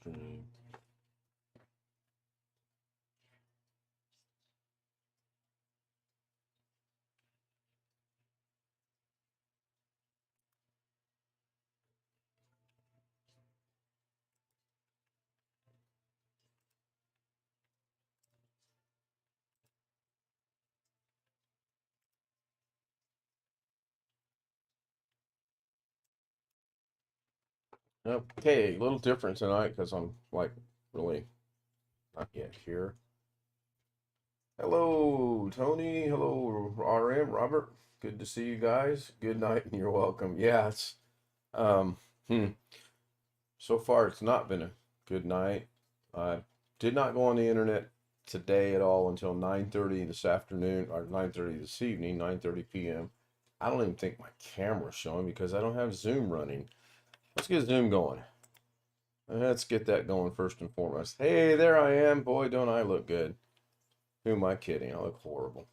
stream. Okay, a little different tonight because I'm like really not yet here. Hello, Tony. Hello, RM, Robert. Good to see you guys. Good night and you're welcome. Yeah, it's um hmm, so far it's not been a good night. I did not go on the internet today at all until 9:30 this afternoon or 9:30 this evening, 9:30 p.m. I don't even think my camera's showing because I don't have Zoom running. Let's get Zoom going. Let's get that going first and foremost. Hey, there I am. Boy, don't I look good. Who am I kidding? I look horrible.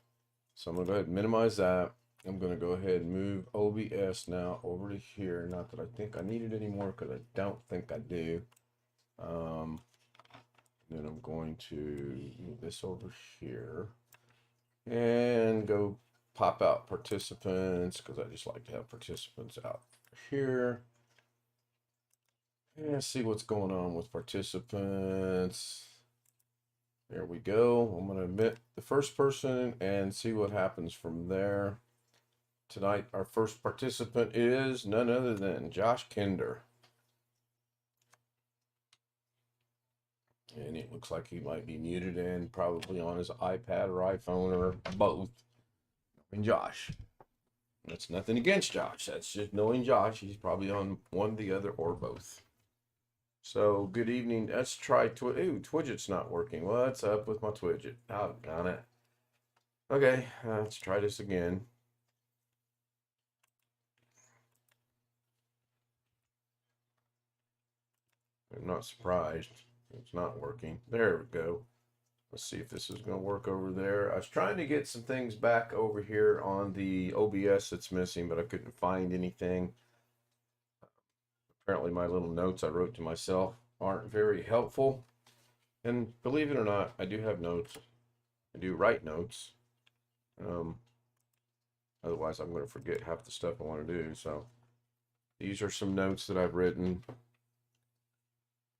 So I'm going to go ahead and minimize that. I'm going to go ahead and move OBS now over to here. Not that I think I need it anymore because I don't think I do. Then I'm going to move this over here and go pop out participants because I just like to have participants out here. And see what's going on with participants. There we go. I'm going to admit the first person and see what happens from there. Tonight, our first participant is none other than Josh Kinder. And it looks like he might be muted and probably on his iPad or iPhone or both. And Josh. That's nothing against Josh. That's just knowing Josh. He's probably on one, the other, or both. So, good evening. Let's try Ooh, Twidget's not working. What's up with my Twidget? Oh, got it. Okay, let's try this again. I'm not surprised. It's not working. There we go. Let's see if this is going to work over there. I was trying to get some things back over here on the OBS that's missing, but I couldn't find anything. Apparently my little notes I wrote to myself aren't very helpful. And believe it or not, I do have notes. I do write notes. Otherwise, I'm going to forget half the stuff I want to do. So these are some notes that I've written. I'm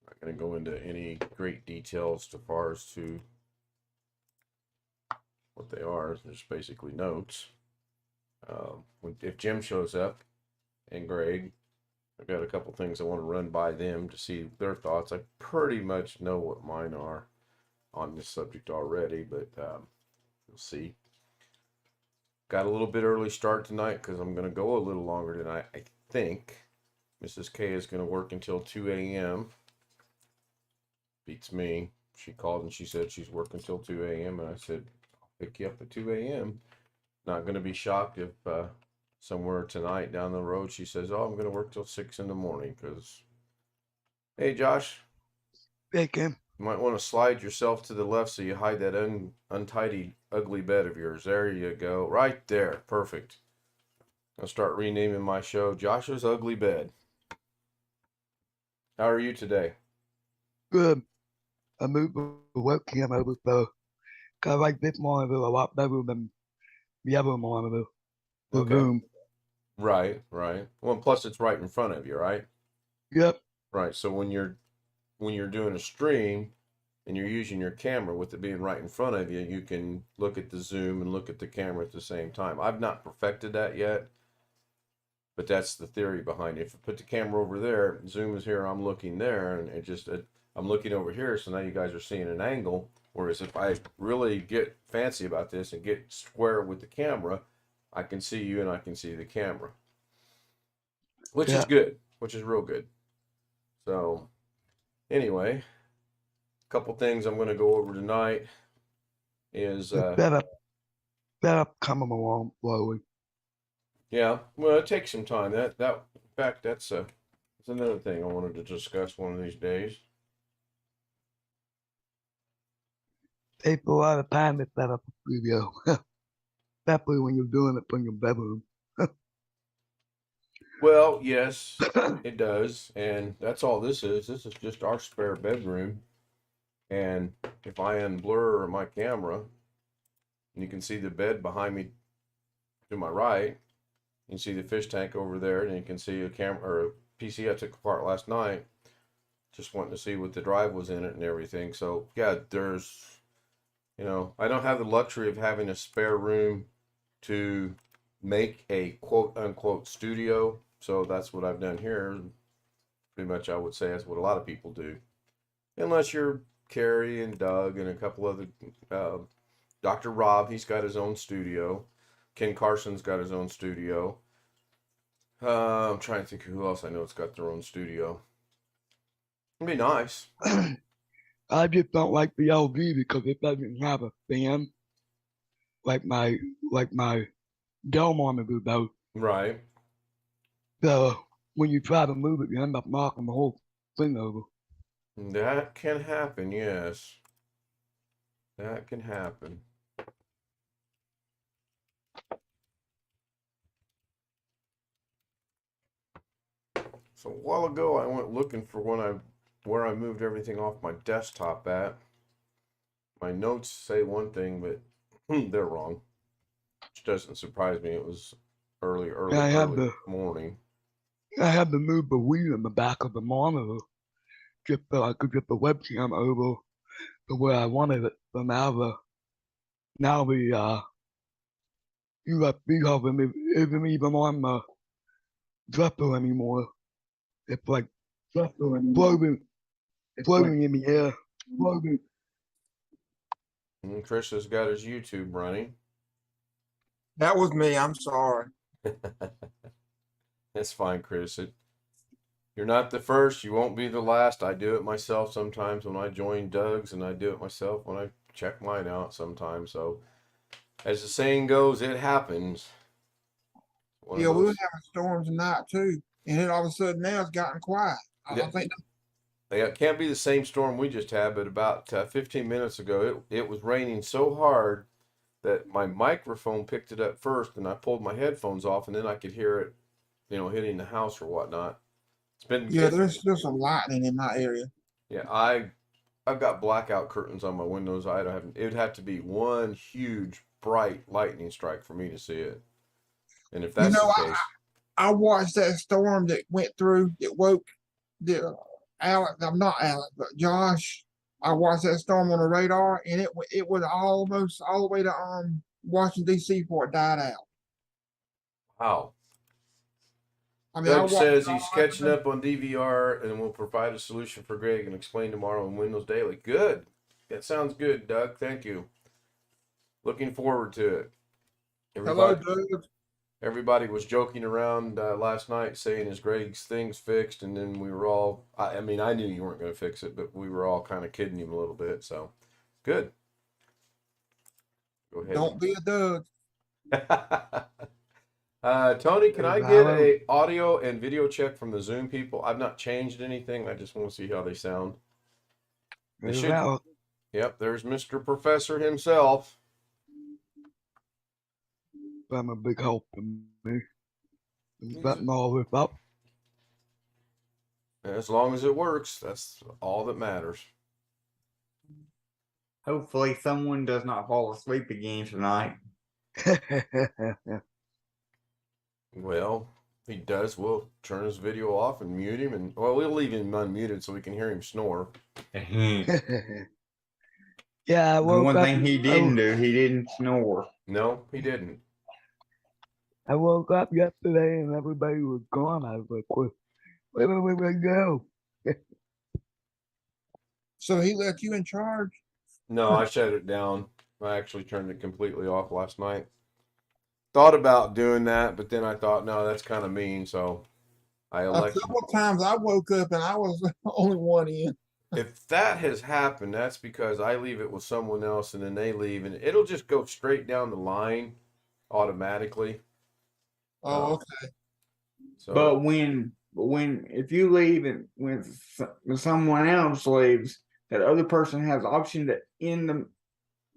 not going to go into any great details as far as to what they are. They're just basically notes. If Jim shows up and Greg, I've got a couple things I want to run by them to see their thoughts. I pretty much know what mine are on this subject already, but we'll see. Got a little bit early start tonight because I'm going to go a little longer tonight. I think Mrs. K is going to work until 2 a.m. Beats me. She called and she said she's working until 2 a.m. and I said, I'll pick you up at 2 a.m. Not going to be shocked if somewhere tonight down the road she says, oh, I'm going to work till 6 in the morning because, hey, Josh. Hey, Kim. You might want to slide yourself to the left so you hide that untidy, ugly bed of yours. There you go. Right there. Perfect. I'll start renaming my show Josh's Ugly Bed. How are you today? Good. I moved the webcam over so I like this monitor a lot better than the other monitor, the Okay. Zoom. Right. Well, plus it's right in front of you, right? Yep. Right. So when you're doing a stream and you're using your camera with it being right in front of you, you can look at the Zoom and look at the camera at the same time. I've not perfected that yet, but that's the theory behind it. If I put the camera over there, Zoom is here, I'm looking there, and I'm looking over here, so now you guys are seeing an angle. Whereas if I really get fancy about this and get square with the camera, I can see you and I can see the camera, which is good, which is real good. So anyway, a couple things I'm going to go over tonight is setup coming along slowly. Yeah, well, it takes some time. In fact, that's another thing I wanted to discuss one of these days. Takes a lot of time to set up a studio, especially when you're doing it from your bedroom. Well, yes, it does, and that's all this is. This is just our spare bedroom, and if I unblur my camera, you can see the bed behind me to my right. You can see the fish tank over there, and you can see a camera or a PC I took apart last night. Just wanting to see what the drive was in it and everything. So yeah, I don't have the luxury of having a spare room to make a quote unquote studio. So that's what I've done here. Pretty much, I would say that's what a lot of people do, unless you're Carrie and Doug and a couple other. Dr. Rob, he's got his own studio. Ken Carson's got his own studio. I'm trying to think of who else I know has got their own studio. It'd be nice. I just don't like the LV because it doesn't have a fan like my Dell monitor does. Right. So when you try to move it, you end up knocking the whole thing over. That can happen, yes. That can happen. So a while ago, I went looking for where I moved everything off my desktop at. My notes say one thing, but they're wrong, which doesn't surprise me. It was early morning. I had to move the wheel in the back of the monitor just so I could get the webcam over to where I wanted it. So now the USB hub isn't even on the dresser anymore. It's like floating in the air. Floating. And Chris has got his YouTube running. That was me. I'm sorry. That's fine, Chris. You're not the first. You won't be the last. I do it myself sometimes when I join Doug's, and I do it myself when I check mine out sometimes. So, as the saying goes, it happens. Yeah, we were having storms tonight too, and then all of a sudden now it's gotten quiet. Yeah. I think It can't be the same storm we just had, but about 15 minutes ago, it was raining so hard that my microphone picked it up first, and I pulled my headphones off, and then I could hear it, hitting the house or whatnot. there's still some lightning in my area. Yeah, I've got blackout curtains on my windows. It would have to be one huge bright lightning strike for me to see it. And if that's the case, I watched that storm that went through. It woke Alex. I'm not Alex, but Josh. I watched that storm on the radar, and it was almost all the way to Washington D.C. before it died out. Wow. I mean, Doug says he's catching up on DVR and will provide a solution for Greg and explain tomorrow on Windows Daily. Good. That sounds good, Doug. Thank you. Looking forward to it. Hello, Doug. Everybody was joking around last night saying, is Greg's things fixed? And then we were all, I knew you weren't going to fix it, but we were all kind of kidding him a little bit. So, good. Go ahead. Don't be a Doug. Tony, can I get a audio and video check from the Zoom people? I've not changed anything. I just want to see how they sound. Yep, there's Mr. Professor himself. I'm a big help to me. Setting all this up. As long as it works, that's all that matters. Hopefully someone does not fall asleep again tonight. Well, if he does, we'll turn his video off and mute him, and we'll leave him unmuted so we can hear him snore. Yeah, the one thing he didn't do, he didn't snore. No, he didn't. I woke up yesterday and everybody was gone. I was like, where did we go? So he left you in charge? No, I shut it down. I actually turned it completely off last night. Thought about doing that, but then I thought, no, that's kind of mean. So I elected. Several times I woke up and I was the only one in. If that has happened, that's because I leave it with someone else and then they leave, and it'll just go straight down the line automatically. Oh, okay. So, but if you leave and when someone else leaves, that other person has option to end the.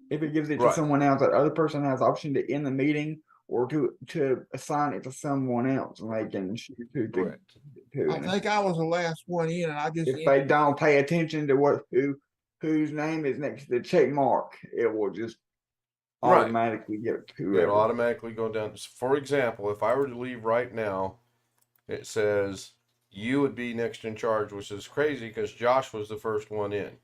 If it gives it to someone else, that other person has option to end the meeting or to assign it to someone else, and they can shoot who to. Correct. I think I was the last one in, and I just If they don't pay attention to whose name is next to the check mark, it will just Right. automatically get to It'll whoever. automatically go down. For example, if I were to leave right now, it says you would be next in charge, which is crazy because Josh was the first one in.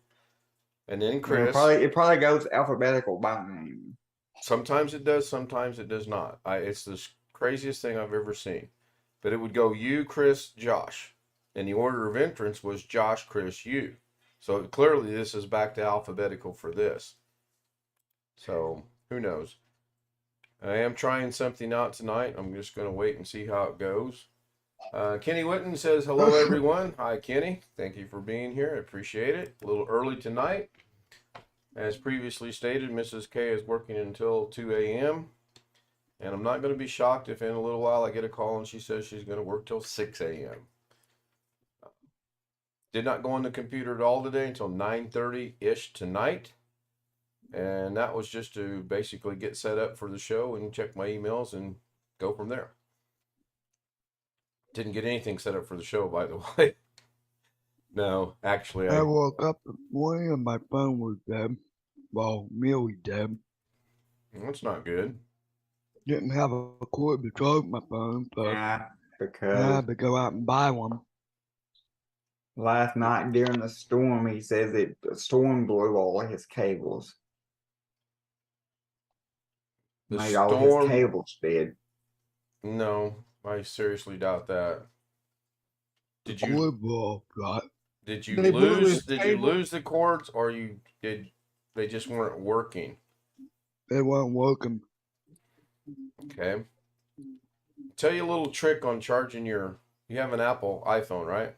And then Chris. It probably goes alphabetical by name. Sometimes it does, sometimes it does not. It's the craziest thing I've ever seen. But it would go you, Chris, Josh. And the order of entrance was Josh, Chris, you. So clearly this is back to alphabetical for this. So who knows? I am trying something out tonight. I'm just going to wait and see how it goes. Kenny Witten says, hello, everyone. Hi, Kenny. Thank you for being here. I appreciate it. A little early tonight. As previously stated, Mrs. K is working until 2 a.m. And I'm not going to be shocked if in a little while I get a call and she says she's going to work till 6 a.m. Did not go on the computer at all today until 9:30-ish tonight. And that was just to basically get set up for the show and check my emails and go from there. Didn't get anything set up for the show, by the way. No, actually, I woke up this morning and my phone was dead. Well, nearly dead. That's not good. Didn't have a cord to charge my phone, so Yeah, I because had to go out and buy one. last night during the storm, he says the storm blew all of his cables. The Made all his storm. cables dead. No, I seriously doubt that. Did you Cord blew off. did you They blew lose his did you cable. lose the cords or they just weren't working? They weren't working. Okay. Tell you a little trick on charging you have an Apple iPhone, right?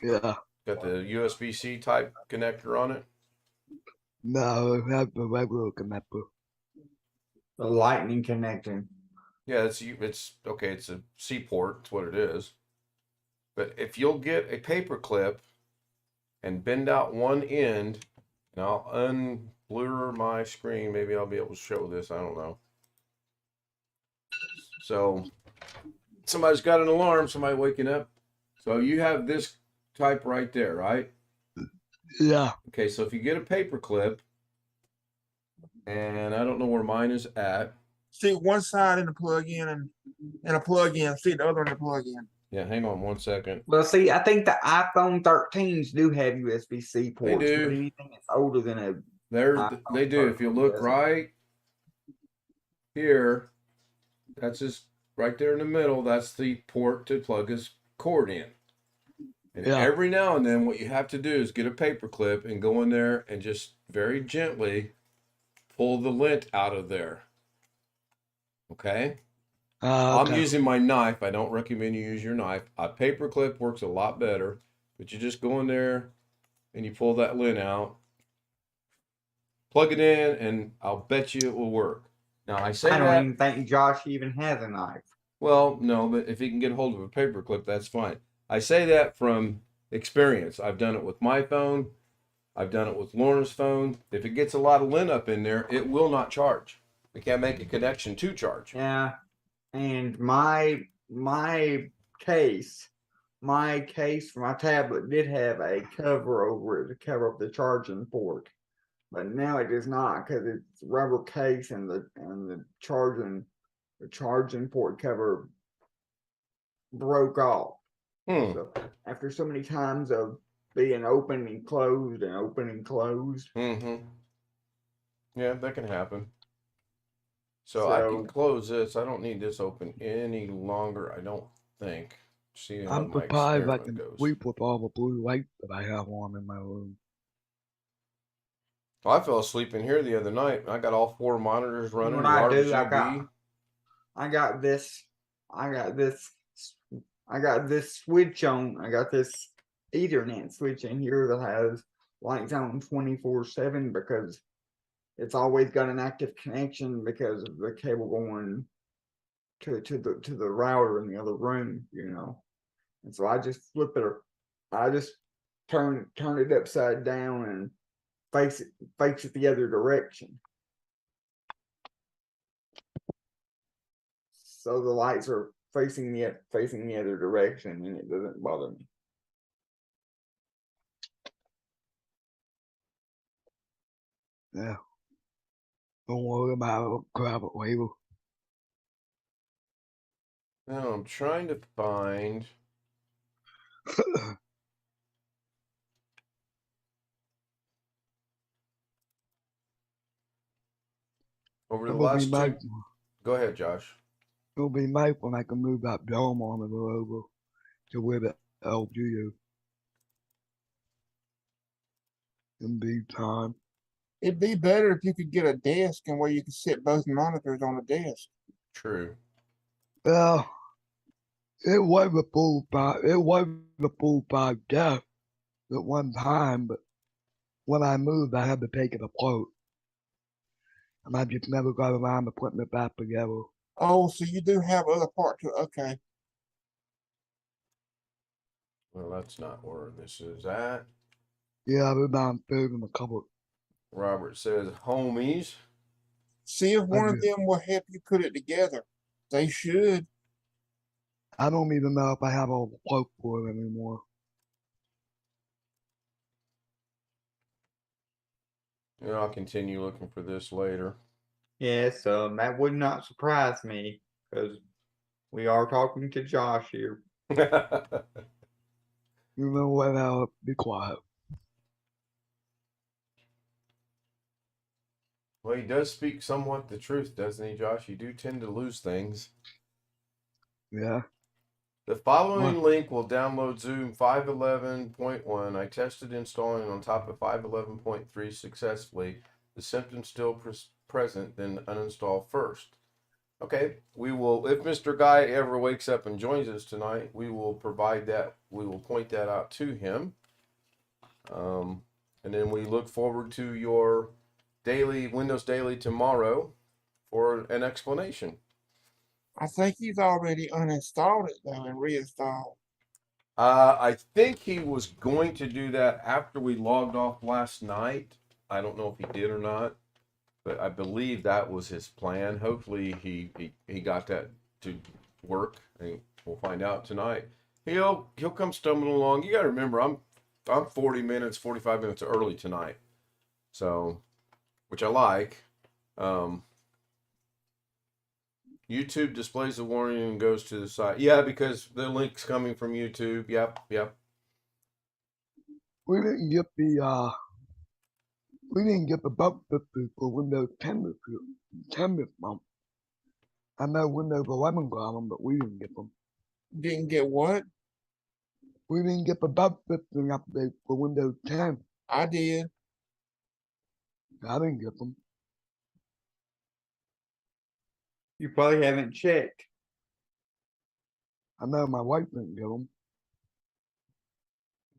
Yeah. Got the USB-C type connector on it? No, I have the regular connector. The lightning connection. Yeah, it's okay, it's a C port, it's what it is. But if you'll get a paper clip and bend out one end, and I'll unblur my screen, maybe I'll be able to show this, I don't know. So somebody's got an alarm, somebody waking up. So you have this type right there, right? Yeah. Okay, so if you get a paper clip, and I don't know where mine is at. see one side in the plug-in and a plug-in, see the other in the plug-in. Yeah, hang on one second. Well, see, I think the iPhone 13s do have USB-C ports. They do. But anything that's older than a They do. If you look doesn't. right here, that's just right there in the middle. That's the port to plug his cord in. And Yeah. every now and then, what you have to do is get a paper clip and go in there and just very gently pull the lint out of there. Okay? Okay. I'm using my knife. I don't recommend you use your knife. A paper clip works a lot better, but you just go in there and you pull that lint out, plug it in, and I'll bet you it will work. Now, I say I don't that. even think Josh even has a knife. Well, no, but if he can get hold of a paper clip, that's fine. I say that from experience. I've done it with my phone. I've done it with Lauren's phone. If it gets a lot of lint up in there, it will not charge. We can't make a connection to charge. Yeah, and my case for my tablet did have a cover over it to cover up the charging port, but now it does not because it's rubber case and the charging port cover broke off. So after so many times of being open and closed and open and closed. Mm-hmm. Yeah, that can happen. So I can close this. I don't need this open any longer, I don't think. See how I'm my surprised I experiment can goes. sleep with all the blue light that I have on in my room. Well, I fell asleep in here the other night. I got all 4 monitors running. What The I do, RGB. I got this switch on. I got this Ethernet switch in here that has lights on 24/7 because it's always got an active connection because of the cable going to the router in the other room, And so I just flip it. I just turn it upside down and face it the other direction. so the lights are facing the other direction, and it doesn't bother me. Yeah. Don't worry about it. Grab it later. Now I'm trying to find. Over the It'll be last nice. two. Go ahead, Josh. It'll be nice when I can move that dome monitor over to where the LG is. In due time. It'd be better if you could get a desk and where you could sit both monitors on a desk. True. Well, it was a full five desk at one time, but when I moved, I had to take it apart, and I just never got around to putting it back together. Oh, so you do have other part to okay. Well, that's not where this is at. Yeah, they're downstairs in the cupboard. Robert says, homies. See if one of them will help you put it together. They should. I don't even know if I have all the plug for it anymore. Yeah, I'll continue looking for this later. Yes, that would not surprise me because we are talking to Josh here. You know what? I'll be quiet. Well, he does speak somewhat the truth, doesn't he, Josh? You do tend to lose things. Yeah. The following link will download Zoom 5.11.1. I tested installing on top of 5.11.3 successfully. The symptoms still present, then uninstall first. Okay, we will, if Mr. Guy ever wakes up and joins us tonight, we will provide that, we will point that out to him. And then we look forward to your Windows Daily tomorrow for an explanation. I think he's already uninstalled it though and reinstalled. I think he was going to do that after we logged off last night. I don't know if he did or not, but I believe that was his plan. Hopefully he got that to work, and we'll find out tonight. He'll come stumbling along. You got to remember, I'm 45 minutes early tonight, so which I like. YouTube displays the warning and goes to the site. Yeah, because the link's coming from YouTube. Yep. We didn't get the bug fixes for Windows 10 this month. I know Windows 11 got them, but we didn't get them. Didn't get what? We didn't get the bug fixing update for Windows 10. I did. I didn't get them. You probably haven't checked. I know my wife didn't get them.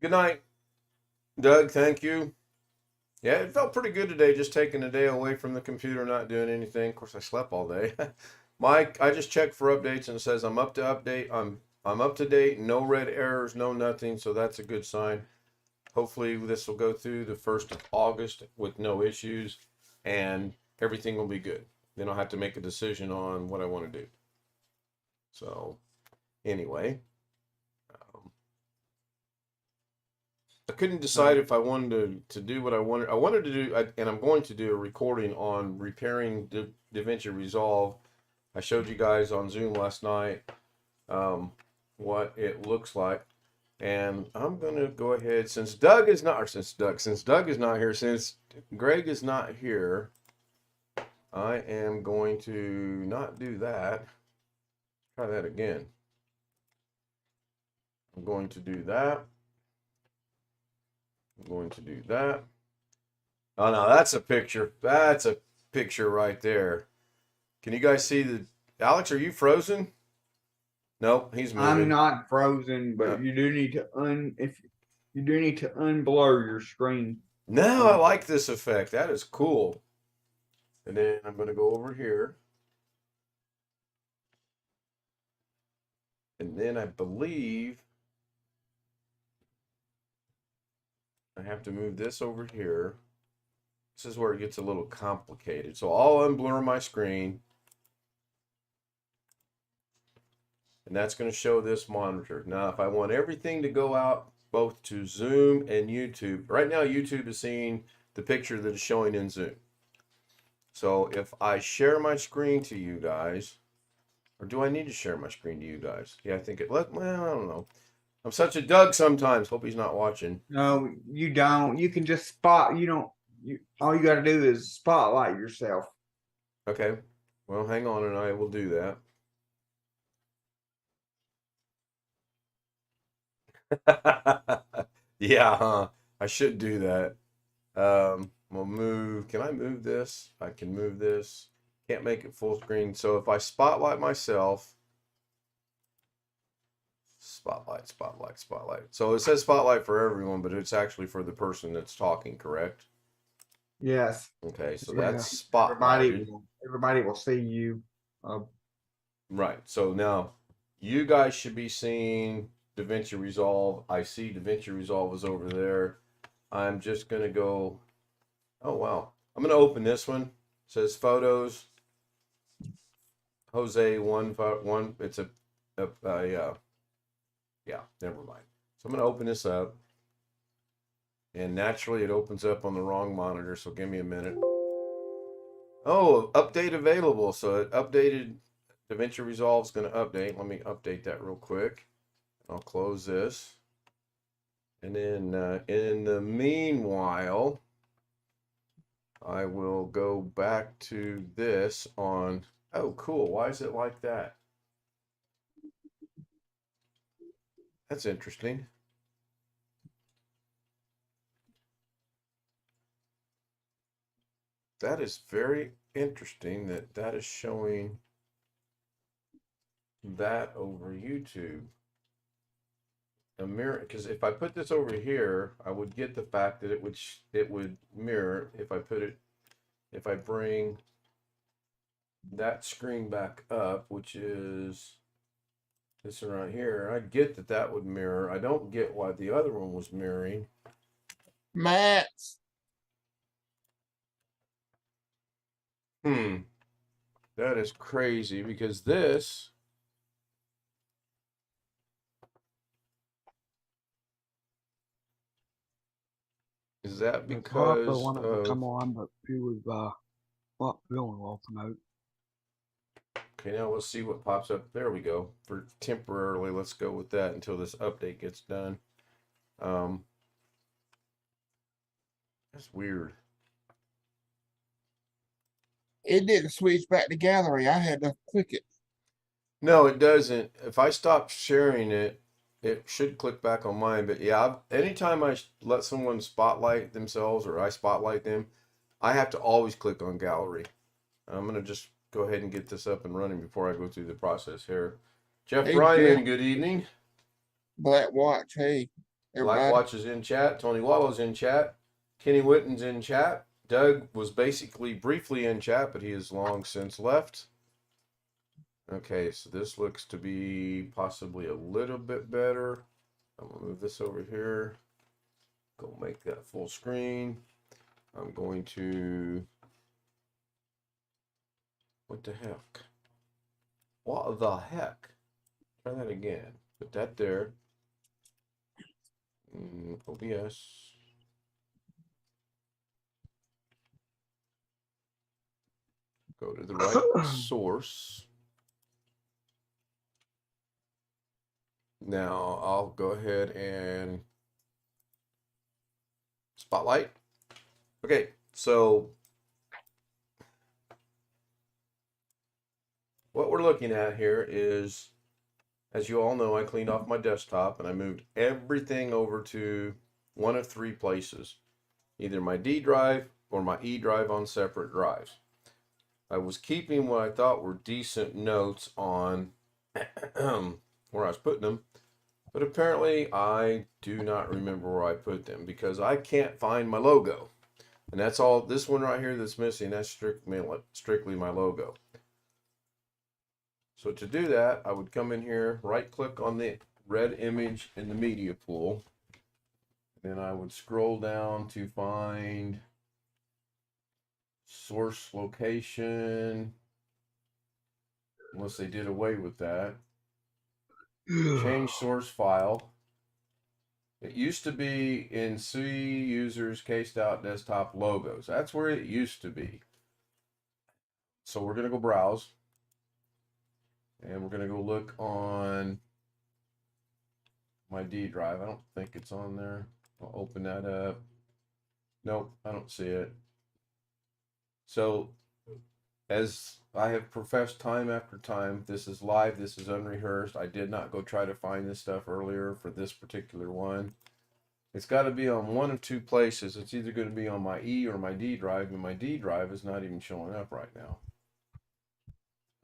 Good night, Doug. Thank you. Yeah, it felt pretty good today, just taking a day away from the computer, not doing anything. Of course, I slept all day. Mike, I just checked for updates and it says I'm up to update. I'm up to date. No red errors, no nothing. So that's a good sign. Hopefully this will go through the 1st of August with no issues, and everything will be good. Then I'll have to make a decision on what I want to do. So, anyway, I couldn't decide if I wanted to do what I wanted. I wanted to do, and I'm going to do a recording on repairing Davinci Resolve. I showed you guys on Zoom last night what it looks like. And I'm going to go ahead, since Greg is not here, since Greg is not here, I am going to not do that. Try that again. I'm going to do that. I'm going to do that. Oh, no, that's a picture. That's a picture right there. Can you guys see the... Alex, are you frozen? Nope, he's moving. I'm not frozen, but you do need to unblur your screen. No, I like this effect. That is cool. And then I'm going to go over here. And then I believe I have to move this over here. This is where it gets a little complicated. So I'll unblur my screen. and that's going to show this monitor. Now, if I want everything to go out both to Zoom and YouTube, right now YouTube is seeing the picture that is showing in Zoom. So if I share my screen to you guys, or do I need to share my screen to you guys? Yeah, I think well, I don't know. I'm such a Doug sometimes. Hope he's not watching. No, you don't. You can just you don't, all you got to do is spotlight yourself. Okay. Well, hang on and I will do that. Yeah, huh? I should do that. We'll move. Can I move this? I can move this. Can't make it full screen. So if I spotlight myself, spotlight, spotlight, spotlight. So it says spotlight for everyone, but it's actually for the person that's talking, correct? Yes. Okay, so Yeah. that's Everybody spotlighted. everybody will see you. Right. So now you guys should be seeing Davinci Resolve. I see Davinci Resolve is over there. I'm just gonna go. Oh wow. I'm gonna open this one. It says photos. Jose 151. It's yeah, never mind. So I'm gonna open this up. And naturally it opens up on the wrong monitor, so give me a minute. Oh, update available. So it updated. DaVinci Resolve is going to update. Let me update that real quick. I'll close this. And then in the meanwhile, I will go back to this on. Oh, cool. Why is it like that? That's interesting. That is very interesting that that is showing that over YouTube. A mirror, because if I put this over here, I would get the fact that it would mirror if I bring that screen back up, which is this one right here. I get that that would mirror. I don't get why the other one was mirroring. Matt, That is crazy because this is that It's hard for because one of them to of. come on, but he was not feeling well tonight. Okay, now let's see what pops up. There we go. For temporarily, let's go with that until this update gets done. That's weird. it didn't switch back to gallery. I had to click it. No, it doesn't. If I stop sharing it, it should click back on mine. But yeah, anytime I let someone spotlight themselves or I spotlight them, I have to always click on gallery. I'm going to just go ahead and get this up and running before I go through the process here. Jeff Hey, Ryan, Jeff. good evening. Black Watch. Hey, Black everybody. Watch is in chat. Tony Wallow's in chat. Kenny Witten's in chat. Doug was basically briefly in chat, but he has long since left. Okay, so this looks to be possibly a little bit better. I'm gonna move this over here. Go make that full screen. I'm going to. What the heck? What the heck? Try that again. Put that there. OBS. Go to the right source. Now I'll go ahead and spotlight. Okay, so what we're looking at here is, as you all know, I cleaned off my desktop and I moved everything over to one of three places, either my D drive or my E drive on separate drives. I was keeping what I thought were decent notes on where I was putting them, but apparently I do not remember where I put them because I can't find my logo. And that's all, this one right here that's missing, that's strictly my logo. So to do that, I would come in here, right click on the red image in the media pool. Then I would scroll down to find source location, unless they did away with that. Change source file. It used to be in C users Stout desktop logos. That's where it used to be. So we're going to go browse. And we're going to go look on my D drive. I don't think it's on there. I'll open that up. Nope, I don't see it. So as I have professed time after time, this is live, this is unrehearsed. I did not go try to find this stuff earlier for this particular one. It's got to be on one of two places. It's either going to be on my E or my D drive, and my D drive is not even showing up right now.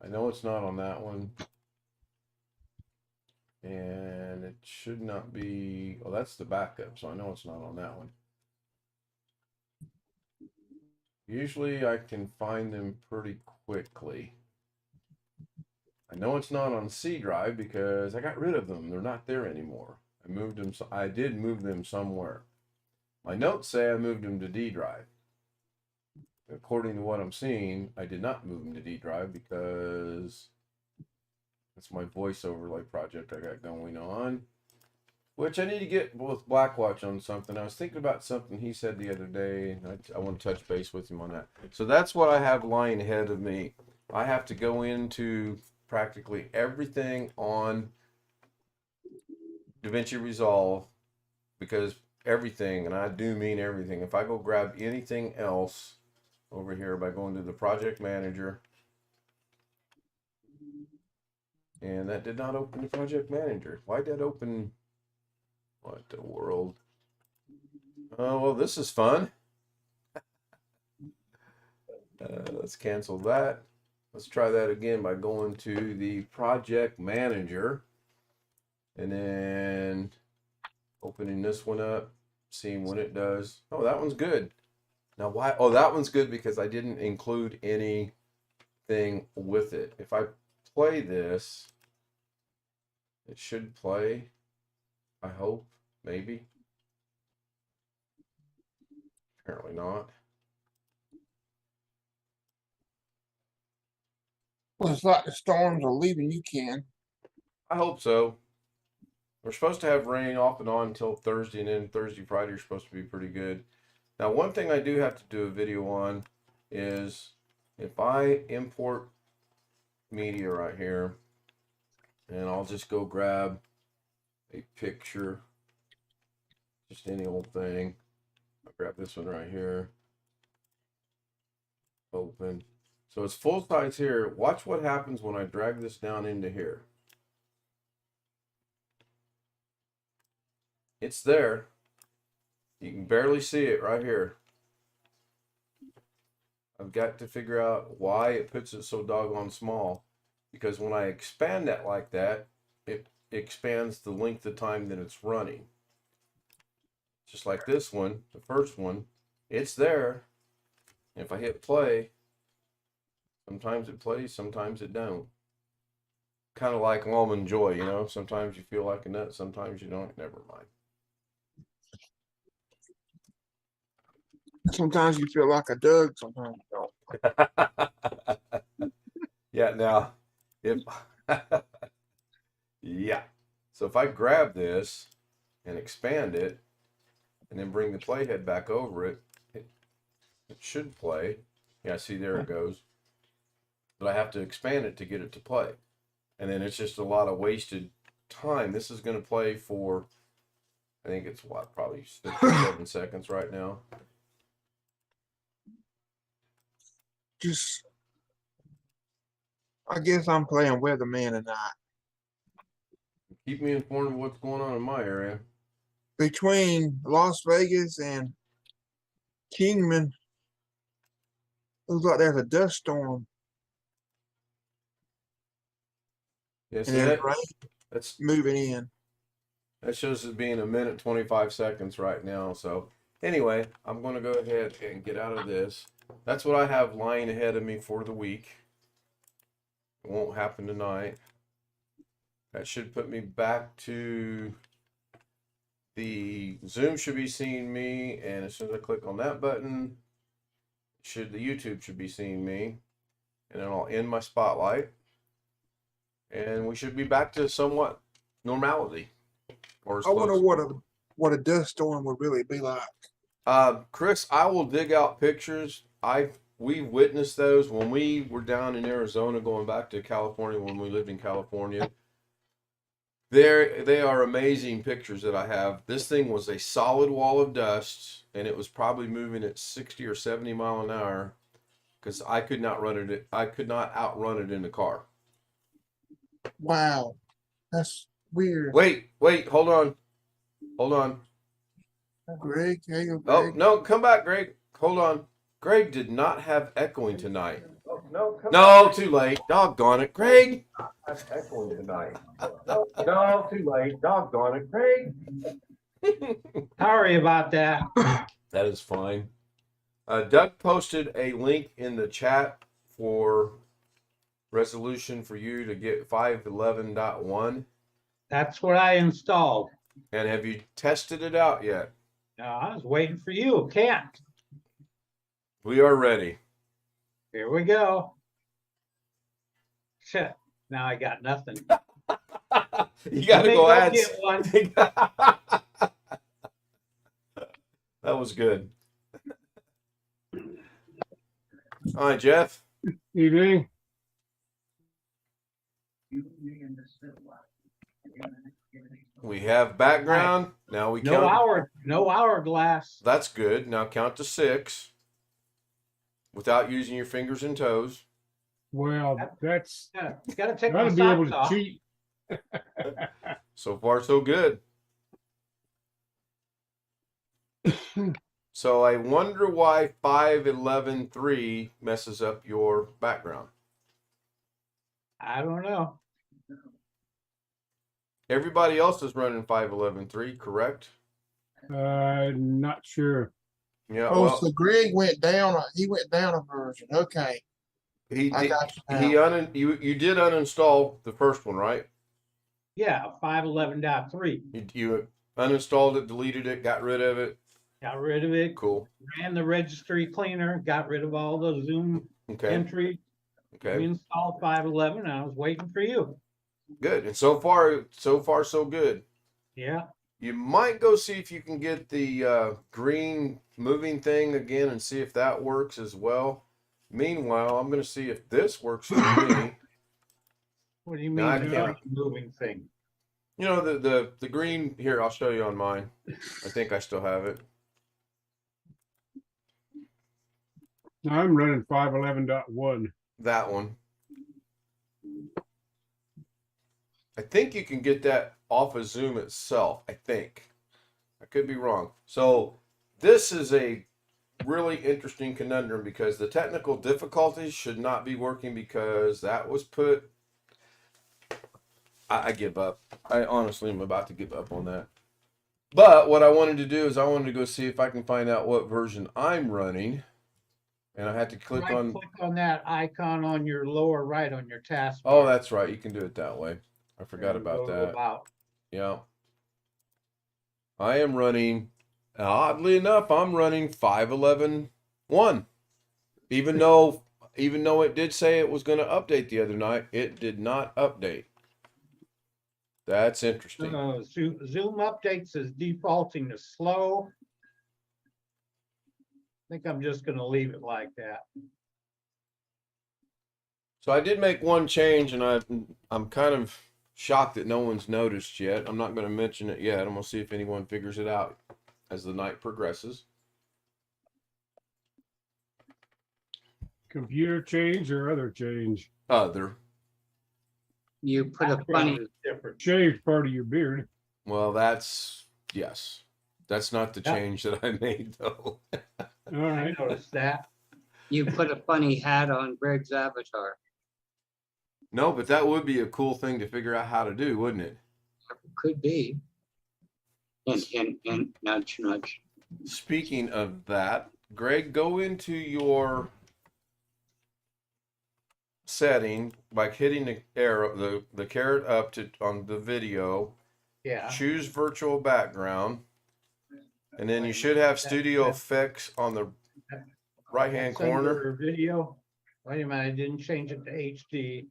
I know it's not on that one. And it should not be, oh, that's the backup, so I know it's not on that one. Usually I can find them pretty quickly. I know it's not on C drive because I got rid of them. They're not there anymore. I moved them, I did move them somewhere. My notes say I moved them to D drive. According to what I'm seeing, I did not move them to D drive because that's my voice overlay project I got going on, which I need to get with Blackwatch on something. I was thinking about something he said the other day, and I want to touch base with him on that. So that's what I have lying ahead of me. I have to go into practically everything on Davinci Resolve, because everything, and I do mean everything, if I go grab anything else over here by going to the project manager, and that did not open the project manager. Why did that open? What the world? Oh, well, this is fun. Let's cancel that. Let's try that again by going to the project manager and then opening this one up, seeing what it does. Oh, that one's good. Now, why? Oh, that one's good because I didn't include anything with it. If I play this, it should play. I hope, maybe. Apparently not. Well, it's like the storms are leaving you, Ken. I hope so. We're supposed to have rain off and on until Thursday, and then Thursday, Friday are supposed to be pretty good. Now, one thing I do have to do a video on is if I import media right here, and I'll just go grab a picture, just any old thing. I'll grab this one right here. Open. So it's full size here. Watch what happens when I drag this down into here. It's there. You can barely see it right here. I've got to figure out why it puts it so doggone small. Because when I expand that like that, it expands the length of time that it's running. Just like this one, the first one, it's there. If I hit play, sometimes it plays, sometimes it don't. Kind of like Almond Joy, you know. Sometimes you feel like a nut, sometimes you don't. Never mind. Sometimes you feel like a Doug, sometimes you don't. Yeah, now, if, yeah. So if I grab this and expand it, and then bring the playhead back over it, it should play. Yeah, see, there it goes. But I have to expand it to get it to play. And then it's just a lot of wasted time. This is going to play for, I think it's what, probably 6 or 7 seconds right now. Just, I guess I'm playing weatherman tonight. Keep me informed of what's going on in my area. Between Las Vegas and Kingman, looks like there's a dust storm. Yeah, And so there's rain that's moving in. that shows it being 1:25 seconds right now. So anyway, I'm going to go ahead and get out of this. That's what I have lying ahead of me for the week. It won't happen tonight. That should put me back to the Zoom should be seeing me, and as soon as I click on that button, the YouTube should be seeing me, and then I'll end my spotlight, and we should be back to somewhat normality. Or as I wonder close as what a dust storm would really be like. Chris, I will dig out pictures. We witnessed those when we were down in Arizona, going back to California when we lived in California. They are amazing pictures that I have. This thing was a solid wall of dust, and it was probably moving at 60 or 70 mile an hour because I could not run it. I could not outrun it in the car. Wow, that's weird. Wait, hold on. Greg, hey, Oh, Greg. no, come back, Greg. Hold on. Greg did not have echoing tonight. No, too late. Doggone it, Greg. Have echoing tonight. No, too late. Doggone it, Greg. Sorry about that. That is fine. Doug posted a link in the chat for resolution for you to get 5.11.1. That's what I installed. And have you tested it out yet? No, I was waiting for you. Can't. We are ready. Here we go. Shit. Now I got nothing. You got to Let me go add. get one. That was good. All right, Jeff. Evening. We have background. Now we No count. no hourglass. That's good. Now count to 6 without using your fingers and toes. Well, that's Gotta take gotta my be able socks to off. cheat. So far, so good. So I wonder why 5.11.3 messes up your background. I don't know. Everybody else is running 5.11.3, correct? Not sure. Yeah. Oh, Well, so Greg went down. He went down a version. Okay, he I did. got you now. You did uninstall the first one, right? Yeah, 5.11.3. You uninstalled it, deleted it, got rid of it. Got rid of it. Cool. Ran the registry cleaner. Got rid of all the Zoom Okay. entries. Okay. We installed 5.11. I was waiting for you. Good. And so far, so good. Yeah. You might go see if you can get the green moving thing again and see if that works as well. Meanwhile, I'm going to see if this works for me. What do you No, mean I the can't. moving thing? You know, the green here, I'll show you on mine. I think I still have it. I'm running 5.11.1. That one. I think you can get that off of Zoom itself. I think. I could be wrong. So this is a really interesting conundrum because the technical difficulties should not be working because that was put. I give up. I honestly am about to give up on that. But what I wanted to do is I wanted to go see if I can find out what version I'm running. And I had to click on. Click on that icon on your lower right on your taskbar. Oh, that's right. You can do it that way. I forgot And about go to that. About. Yeah. I am running, oddly enough, I'm running 5.11.1. Even though it did say it was going to update the other night, it did not update. That's interesting. Zoom updates is defaulting to slow. I think I'm just gonna leave it like that. So I did make one change, and I'm kind of shocked that no one's noticed yet. I'm not going to mention it yet. I'm going to see if anyone figures it out as the night progresses. Computer change or other change? Other. You put a Background funny, is different. Shaved part of your beard. Well, yes. That's not the Yeah. change that I made, though. All I right. noticed that. you put a funny hat on Greg's avatar. No, but that would be a cool thing to figure out how to do, wouldn't it? Could be. And nudge, nudge. Speaking of that, Greg, go into your setting by hitting the arrow, the caret up to on the video. Yeah. Choose virtual background, and then you should have studio effects on the right hand That's under corner. Video. Wait a minute, I didn't change it to HD.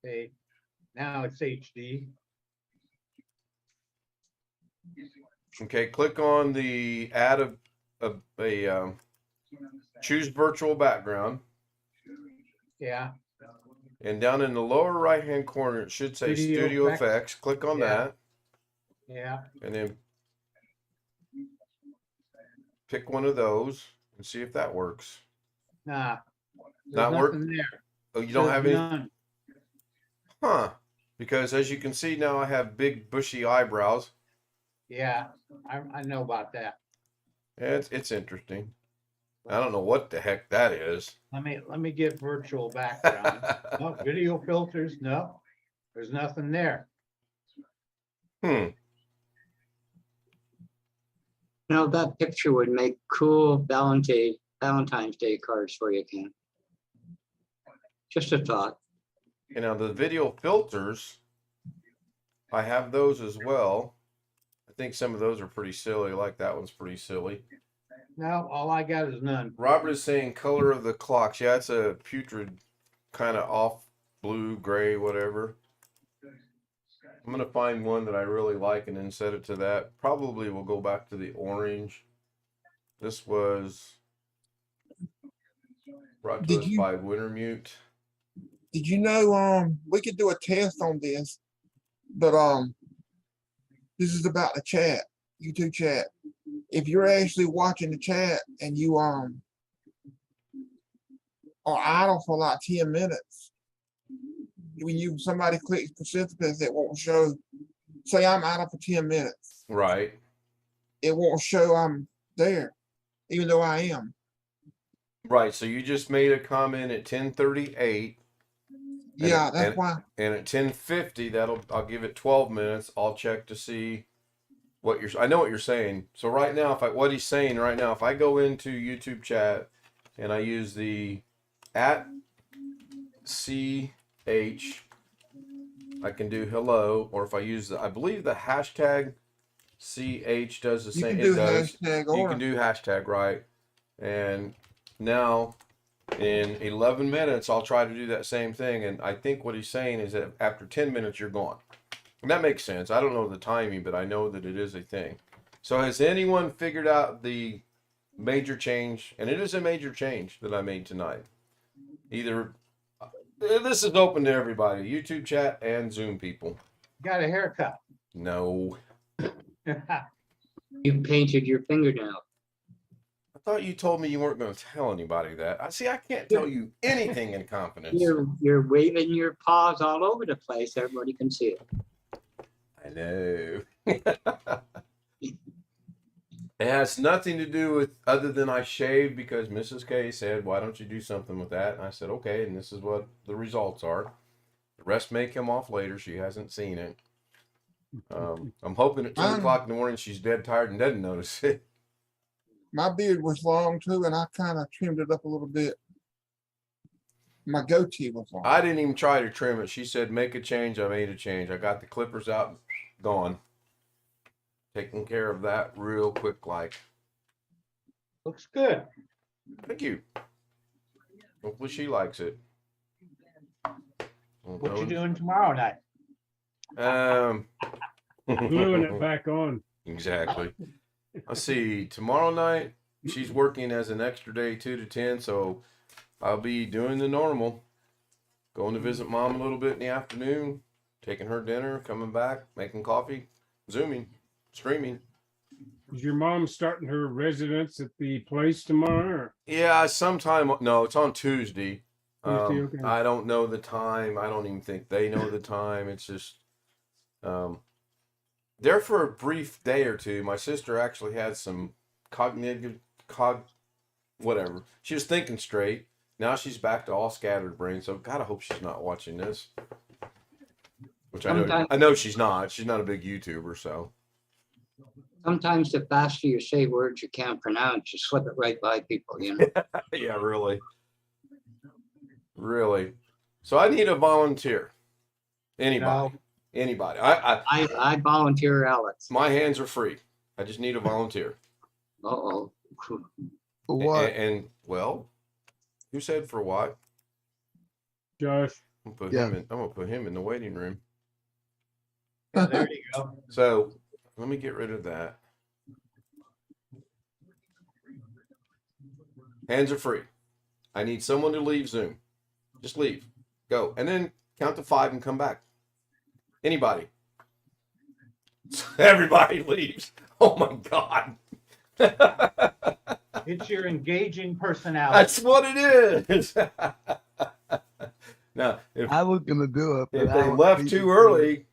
Okay. Now it's HD. Okay, click on the add a choose virtual background, Yeah, and down in the lower right hand corner it should say Studio Studio Effects. Effects. Click on Yeah. that, yeah. and then pick one of those and see if that works. Nah. Not There's work? nothing there. Oh, you don't Says have any? none. Huh? Because as you can see now, I have big bushy eyebrows. Yeah, I know about that. It's interesting. I don't know what the heck that is. Let me get virtual background. No, video filters, no. There's nothing there. Hmm. You know, that picture would make cool Valentine's Day cards for you, Ken. Just a thought. And now the video filters, I have those as well. I think some of those are pretty silly. Like that one's pretty silly. No, all I got is none. Robert is saying color of the clocks. Yeah, it's a putrid kind of off blue, gray, whatever. I'm going to find one that I really like and then set it to that. Probably we'll go back to the orange. This was brought to Did us you- by Wintermute. Did you know we could do a test on this, but this is about the chat, YouTube chat. If you're actually watching the chat and you are idle for like 10 minutes, when somebody clicks participants, it won't show. Say I'm idle for 10 minutes, Right. it won't show I'm there, even though I am. Right. So you just made a comment at 10:38. Yeah, and, that's and, why. And at 10:50, I'll give it 12 minutes. I'll check to see what I know what you're saying. So right now, what he's saying right now, if I go into YouTube chat and I use the @CH, I can do hello, or if I use I believe the hashtag CH does the You same. can do It does. hashtag You or can do hashtag, right? And now in 11 minutes, I'll try to do that same thing. And I think what he's saying is that after 10 minutes, you're gone. And that makes sense. I don't know the timing, but I know that it is a thing. So has anyone figured out the major change? And it is a major change that I made tonight. Either this is open to everybody, YouTube chat and Zoom people. Got a haircut. No. You painted your fingernail. I thought you told me you weren't going to tell anybody that. I can't tell you anything in confidence. You're waving your paws all over the place. Everybody can see it. I know. It has nothing to do with other than I shaved because Mrs. K said, why don't you do something with that? And I said, okay, and this is what the results are. The rest may come off later. She hasn't seen it. I'm hoping at 10 o'clock in the morning she's dead tired and doesn't notice it. my beard was long too, and I kind of trimmed it up a little bit. My goatee was long. I didn't even try to trim it. She said, make a change. I made a change. I got the clippers out, gone. Taking care of that real quick, like. Looks good. Thank you. Hopefully she likes it. What you doing tomorrow night? Gluing it back on. Exactly. Let's see. Tomorrow night, she's working as an extra day, 2 to 10, so I'll be doing the normal. Going to visit mom a little bit in the afternoon, taking her dinner, coming back, making coffee, zooming, streaming. Is your mom starting her residence at the place tomorrow? Or? Yeah, sometime. No, it's on Tuesday. Tuesday, okay. I don't know the time. I don't even think they know the time. It's just there for a brief day or two. My sister actually had some whatever. She was thinking straight. Now she's back to all scattered brain. So God, I hope she's not watching this. Which I know she's not. She's not a big YouTuber, so. Sometimes the faster you say words you can't pronounce, you slip it right by people, you know. Yeah, really. Really. So I need a volunteer. Anybody. No. Anybody. I volunteer Alex. My hands are free. I just need a volunteer. Uh-oh. For what? And well, who said for what? Josh, I'm gonna put him in the waiting room. There you go. So Let me get rid of that. Hands are free. I need someone to leave Zoom. Just leave. Go. And then count to 5 and come back. Anybody. Everybody leaves. Oh my God. It's your engaging personality. That's what it is. Now, if I was gonna do it, but if I they don't left think too it's early.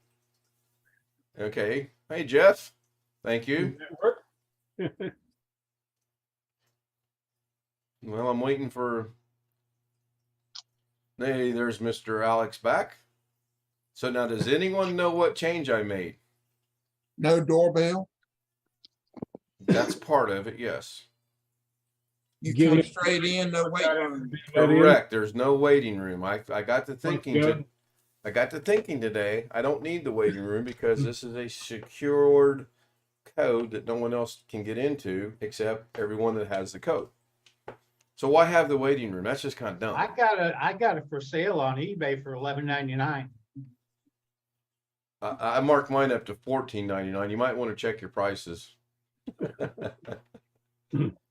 Okay. Hey, Jeff. Thank you. Does that work? Well, I'm waiting for. Hey, there's Mr. Alex back. So now, does anyone know what change I made? No doorbell. That's part of it, yes. You Get come in. straight in, no wait. Correct. There's no waiting room. I got to thinking. good. I got to thinking today. I don't need the waiting room because this is a secured code that no one else can get into except everyone that has the code. So why have the waiting room? That's just kind of dumb. I got it for sale on eBay for $11.99. I marked mine up to $14.99. You might want to check your prices.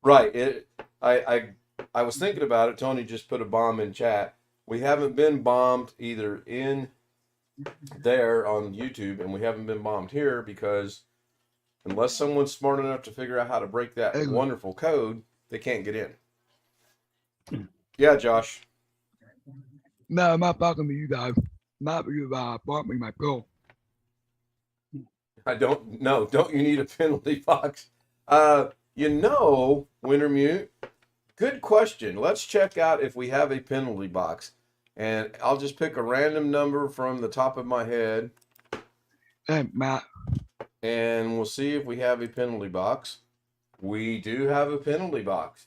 Right. I was thinking about it. Tony just put a bomb in chat. We haven't been bombed either in there on YouTube, and we haven't been bombed here because unless someone's smart enough to figure out how to break that Hey. wonderful code, they can't get in. Yeah, Josh. No, I'm not talking to you guys. Not because bought me my pill. I don't know. Don't you need a penalty box? Wintermute, good question. Let's check out if we have a penalty box. And I'll just pick a random number from the top of my head Hey, Matt. and we'll see if we have a penalty box. We do have a penalty box.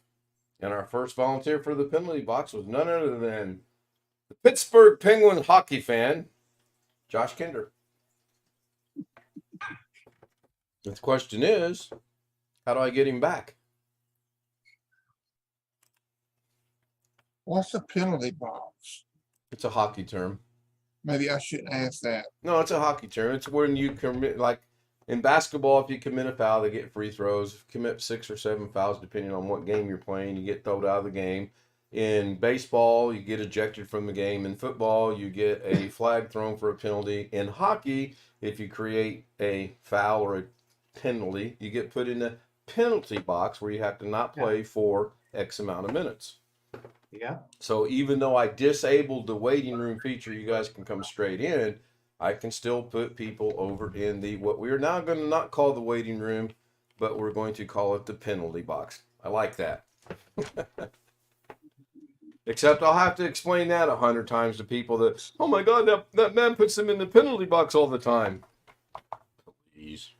And our first volunteer for the penalty box was none other than the Pittsburgh Penguin hockey fan, Josh Kinder. The question is, how do I get him back? What's a penalty box? It's a hockey term. Maybe I shouldn't ask that. No, it's a hockey term. It's when you commit, like in basketball, if you commit a foul, they get free throws. If you commit 6 or 7 fouls, depending on what game you're playing, you get thrown out of the game. In baseball, you get ejected from the game. In football, you get a flag thrown for a penalty. In hockey, if you create a foul or a penalty, you get put in the penalty box where you have to not play for X amount of minutes. Yeah. So even though I disabled the waiting room feature, you guys can come straight in, I can still put people over in the, what we are now going to not call the waiting room, but we're going to call it the penalty box. I like that. Except I'll have to explain that 100 times to people that, oh my God, that man puts them in the penalty box all the time. Please.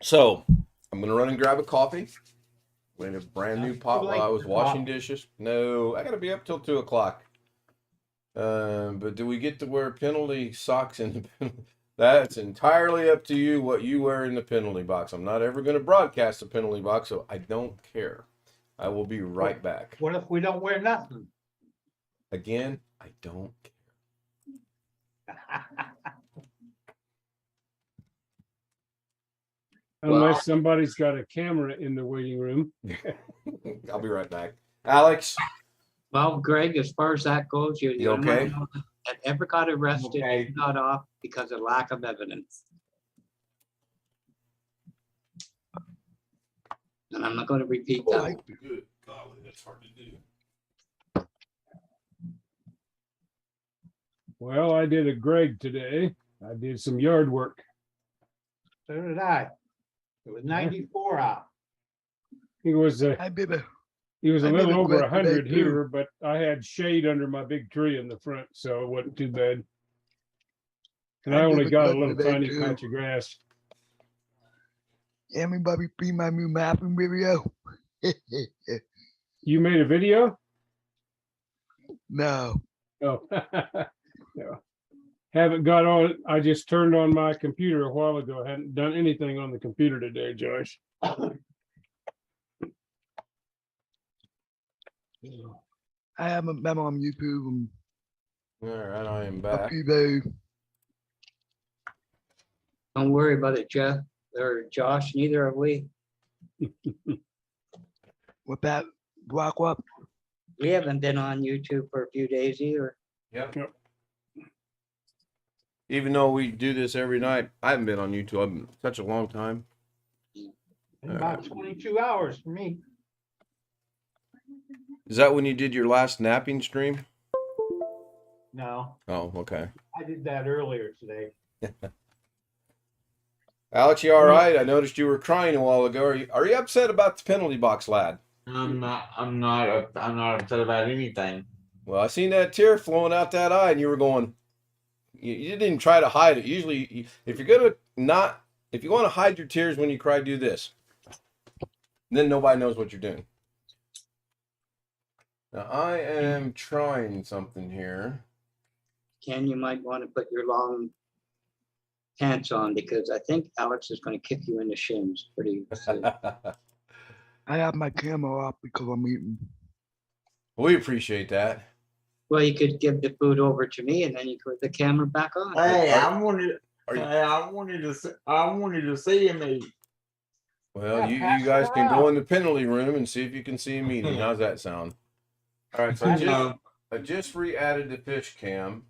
So I'm going to run and grab a coffee. We had a brand new pot while I was washing dishes. No, I got to be up till 2 o'clock. But do we get to wear penalty socks in the penalty? That's entirely up to you what you wear in the penalty box. I'm not ever going to broadcast the penalty box, so I don't care. I will be right back. What if we don't wear nothing? Again, I don't care. Unless somebody's got a camera in the waiting room. I'll be right back. Alex? Well, Greg, as far as that goes, You the only okay? one that ever got arrested, Okay. got off because of lack of evidence. And I'm not going to repeat that. Good golly, that's hard to do. Well, I did a Greg today. I did some yard work. So did I. It was 94 out. It was a I did a little did a over Greg today, 100 too. here, but I had shade under my big tree in the front, so it wasn't too bad. And I I did only a got a Greg little today, tiny too. patch of grass. Everybody see my new mapping video? You made a video? No. Oh, no. Haven't got on. I just turned on my computer a while ago. I hadn't done anything on the computer today, Josh. I haven't been on YouTube in All right, I am Love back. you, babe. Don't worry about it, Jeff or Josh, neither have we. With that black up. We haven't been on YouTube for a few days either. Yep. Yep. Even though we do this every night, I haven't been on YouTube in such a long time. Been about 22 hours for me. Is that when you did your last napping stream? No, Oh, okay. I did that earlier today. Alex, you all right? I noticed you were crying a while ago. Are you upset about the penalty box, lad? I'm not upset about anything. Well, I seen that tear flowing out that eye, and you were going. You didn't even try to hide it. Usually, if you want to hide your tears when you cry, do this. Then nobody knows what you're doing. Now I am trying something here. Ken, you might want to put your long pants on because I think Alex is going to kick you in the shins pretty soon. I have my camera off because I'm eating. We appreciate that. Well, you could give the food over to me and then you put the camera back on. Hey, Are- I wanted to see him eat. Well, Yeah, you pass guys it can go around. in the penalty room and see if you can see him eating. How's that sound? All right, so I just re-added the fish cam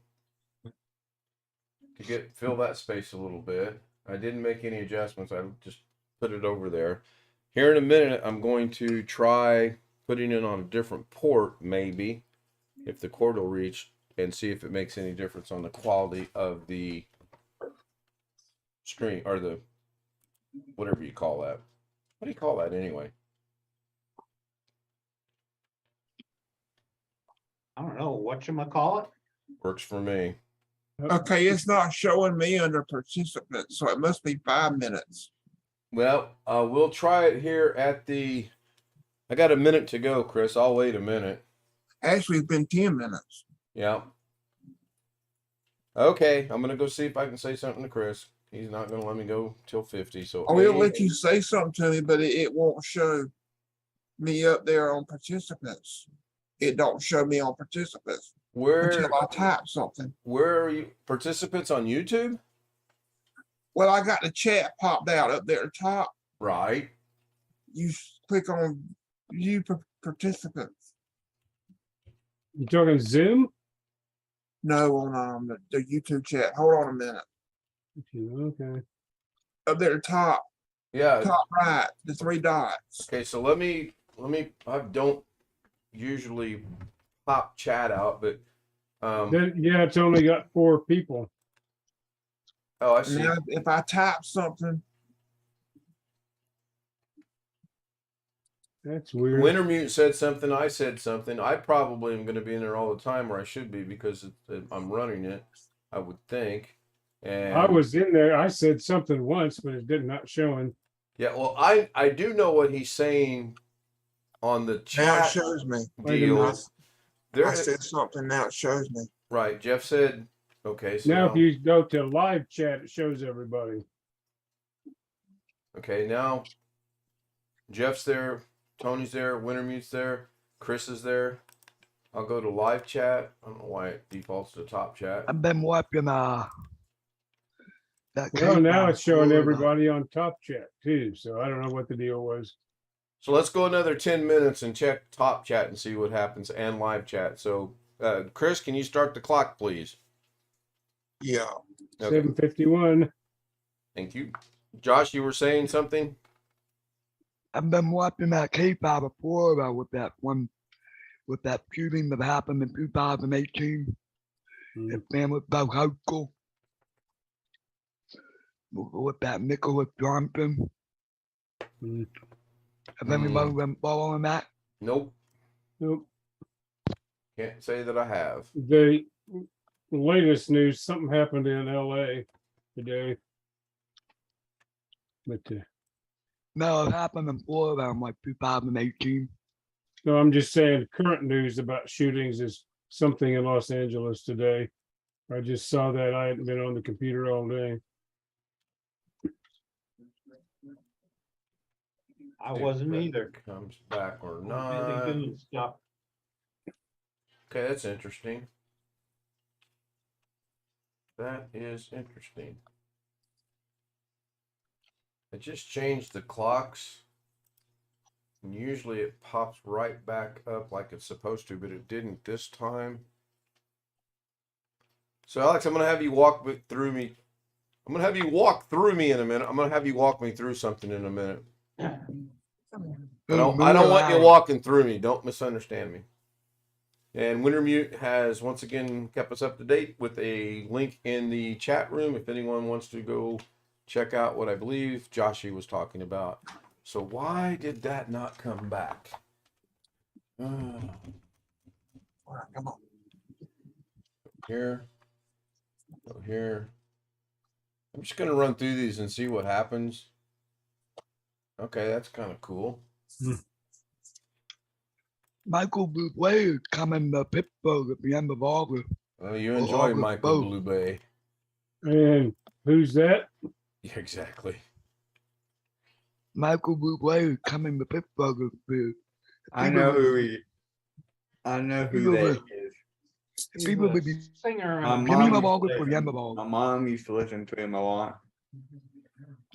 to fill that space a little bit. I didn't make any adjustments. I just put it over there. Here in a minute, I'm going to try putting it on a different port, maybe, if the cord will reach, and see if it makes any difference on the quality of the stream or the whatever you call that. What do you call that anyway? I don't know, whatchamacallit? Works for me. Okay, it's not showing me under participants, so it must be 5 minutes. Well, we'll try it here at the. I got a minute to go, Chris. I'll wait a minute. Actually, it's been 10 minutes. Yeah. Okay, I'm gonna go see if I can say something to Chris. He's not gonna let me go till 50. So I will let you say something to me, but it won't show me up there on participants. It don't show me on participants where until I type something. where are you participants on YouTube? Well, I got the chat popped out up there at the top. Right. You click on view participants. You talking Zoom? No, on the YouTube chat. Hold on a minute. Okay. Up there at the top, Yeah. top right, the 3 dots. Okay, so let me I don't usually pop chat out, but Yeah, it's only got 4 people. oh, I see. Now, if I type something, That's weird. Wintermute said something. I said something. I probably am going to be in there all the time, or I should be because I'm running it. I would think. And I was in there. I said something once, but it did not showing. yeah. Well, I do know what he's saying on the now it chat shows me. Wait a deal. minute. There, I said something, now it shows me. right. Jeff said, okay. So Now, if you go to live chat, it shows everybody. okay, now Jeff's there, Tony's there, Wintermute's there, Chris is there. I'll go to live chat. I don't know why it defaults to top chat. I've been watching that. Well, now it's showing Florida. everybody on top chat too. So I don't know what the deal was. So let's go another 10 minutes and check top chat and see what happens and live chat. So, Chris, can you start the clock, please? Yeah. Okay. 7:51. Thank you. Josh, you were saying something? I've been watching that case out of Florida with that shooting that happened in 2018 at Family Bell High School. With that Nicholas Johnson. Mm. Have anybody been following that? Nope. Nope. Can't say that I have. The latest news, something happened in LA today. But No, it happened in Florida in like 2018. no, I'm just saying current news about shootings is something in Los Angeles today. I just saw that. I hadn't been on the computer all day. I wasn't If that either. Comes back or Busy not. doing stuff. Okay, that's interesting. That is interesting. I just changed the clocks. And usually it pops right back up like it's supposed to, but it didn't this time. So Alex, I'm gonna have you walk through me. I'm gonna have you walk through me in a minute. I'm gonna have you walk me through something in a minute. I don't want you walking through me. Don't misunderstand me. And Wintermute has once again kept us up to date with a link in the chat room if anyone wants to go check out what I believe Joshy was talking about. So why did that not come back? All right, come on. Here. Go here. I'm just gonna run through these and see what happens. Okay, that's kind of cool. Michael Bublé is coming to Pittsburgh at the end of August. Well, you Well, enjoy August Michael both. Bublé. And who's that? Yeah, exactly. Michael Bublé is coming to Pittsburgh this year. I know who he. I know who People that will- is. People will be Singer. My and- beginning mom of used to August or the listen- end of My August. mom used to listen to him a lot.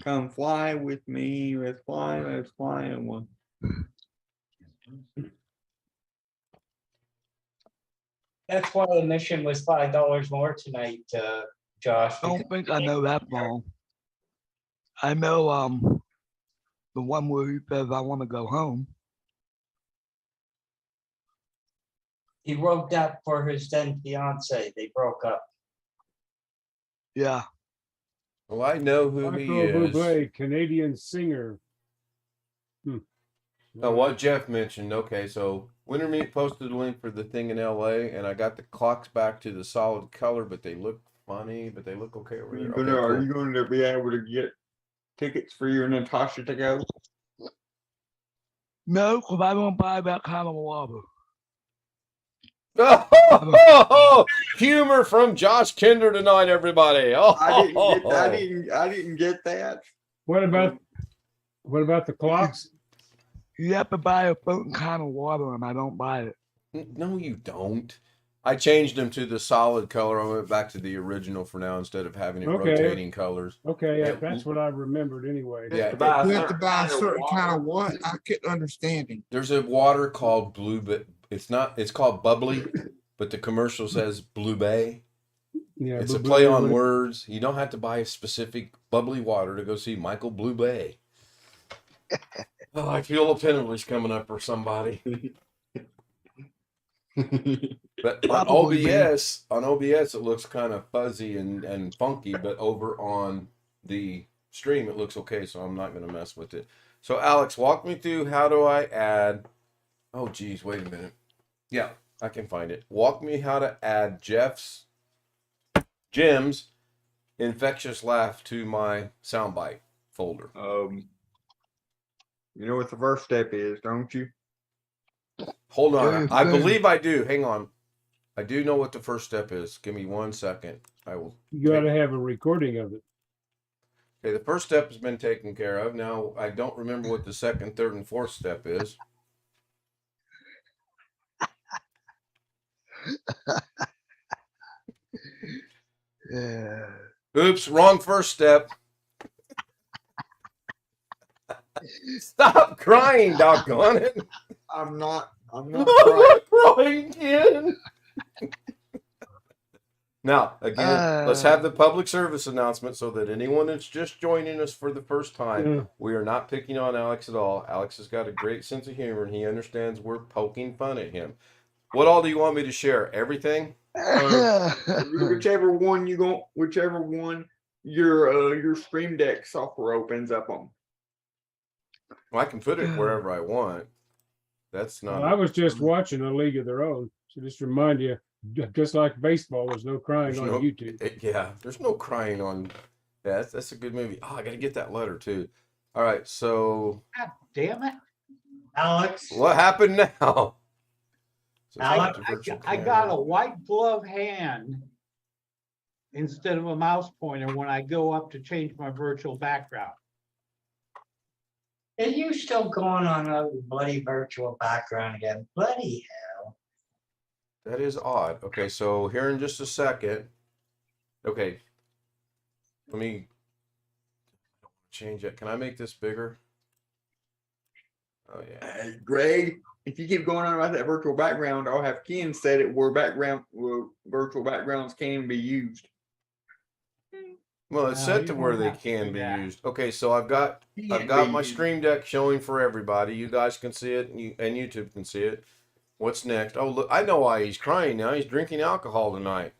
Come fly with me, let's fly and one. That's why the mission was $5 more tonight, Josh. I don't think I know that song. I know the one where he says I want to go home. He wrote that for his then fiance. They broke up. Yeah. Well, I know who he Michael is. Bublé, Canadian singer. Oh, what Jeff mentioned. Okay, so Wintermute posted a link for the thing in LA, and I got the clocks back to the solid color, but they look funny, but they look okay over there. Okay, Are cool. you going to be able to get tickets for you and Natasha to go? No, because I don't buy that kind of water. Oh, humor from Josh Kinder tonight, everybody. Oh, I didn't get that. What about the clocks? You have to buy a certain kind of water, and I don't buy it. No, you don't. I changed them to the solid color. I went back to the original for now instead of having it Okay. rotating colors. Okay, Yeah. that's what I remembered anyway. Yeah, You have to buy a certain kind of what? I couldn't understand him. there's a water called Blue Bay. It's called Bubbly, but the commercial says Blue Bay. Yeah, It's a Bublé play on would- words. You don't have to buy a specific bubbly water to go see Michael Blue Bay. Oh, I feel a penalty's coming up for somebody. But on Probably me. OBS, it looks kind of fuzzy and funky, but over on the stream it looks okay, so I'm not gonna mess with it. So Alex, walk me through how do I add, oh geez, wait a minute. Yeah, I can find it. Walk me how to add Jim's infectious laugh to my soundbite folder. You know what the first step is, don't you? Hold on. I Very believe I do. Hang on. I do know what the first step is. Give me 1 second. I will. You got to have a recording of it. Okay, the first step has been taken care of. Now I don't remember what the second, third, and fourth step is. Yeah. Oops, wrong first step. Stop crying, doggone it. I'm not I'm crying. not crying again. Now, again, let's have the public service announcement so that anyone that's just joining us for the first time, Yeah. we are not picking on Alex at all. Alex has got a great sense of humor and he understands we're poking fun at him. What all do you want me to share? Everything? Whichever one your Stream Deck software opens up on. Well, I can put it wherever I want. That's not. Well, I was just watching A League of Their Own. So just remind you, just like baseball, there's no crying There's on no- YouTube. Yeah, there's no crying on. Yeah, that's a good movie. Oh, I got to get that letter too. All right, so God damn it. Alex, what happened now? So Alex, it's virtual I camera. got a white glove hand instead of a mouse pointer when I go up to change my virtual background. are you still going on a bloody virtual background again? Bloody hell. That is odd. Okay, so here in just a second, Okay. Let me change it. Can I make this bigger? Oh yeah. Hey, Greg, if you keep going on about that virtual background, I'll have Ken set it where virtual backgrounds can be used. Well, it's No, set you to where don't they have to can do be that. used. Okay, so I've got Can't my be Stream Deck showing for everybody. You guys can see it, and YouTube can see it. What's next? Oh, look, I know why he's crying now. He's drinking alcohol tonight.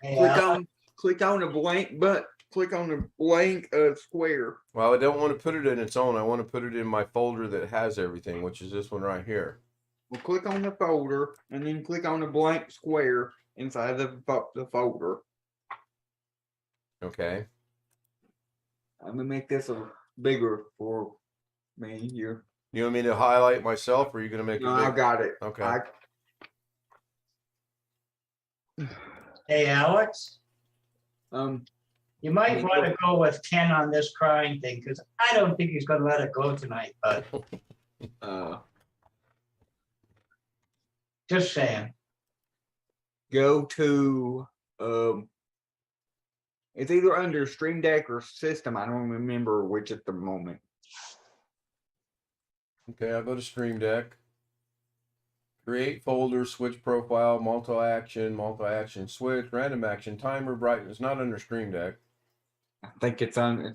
Yeah, Click on a blank square. Well, I don't want to put it in its own. I want to put it in my folder that has everything, which is this one right here. Well, click on the folder and then click on the blank square inside the folder. Okay. I'm gonna make this a bigger for me here. You want me to highlight myself, or are you going to make No, it I big? got it. Okay. hey, Alex, Um, you might want to go with Ken on this crying thing, because I don't think he's gonna let it go tonight, but just saying. go to it's either under Stream Deck or System. I don't remember which at the moment. Okay, I'll go to Stream Deck. Create folder, switch profile, multi-action switch, random action, timer, brightness. Not under Stream Deck. I think it's under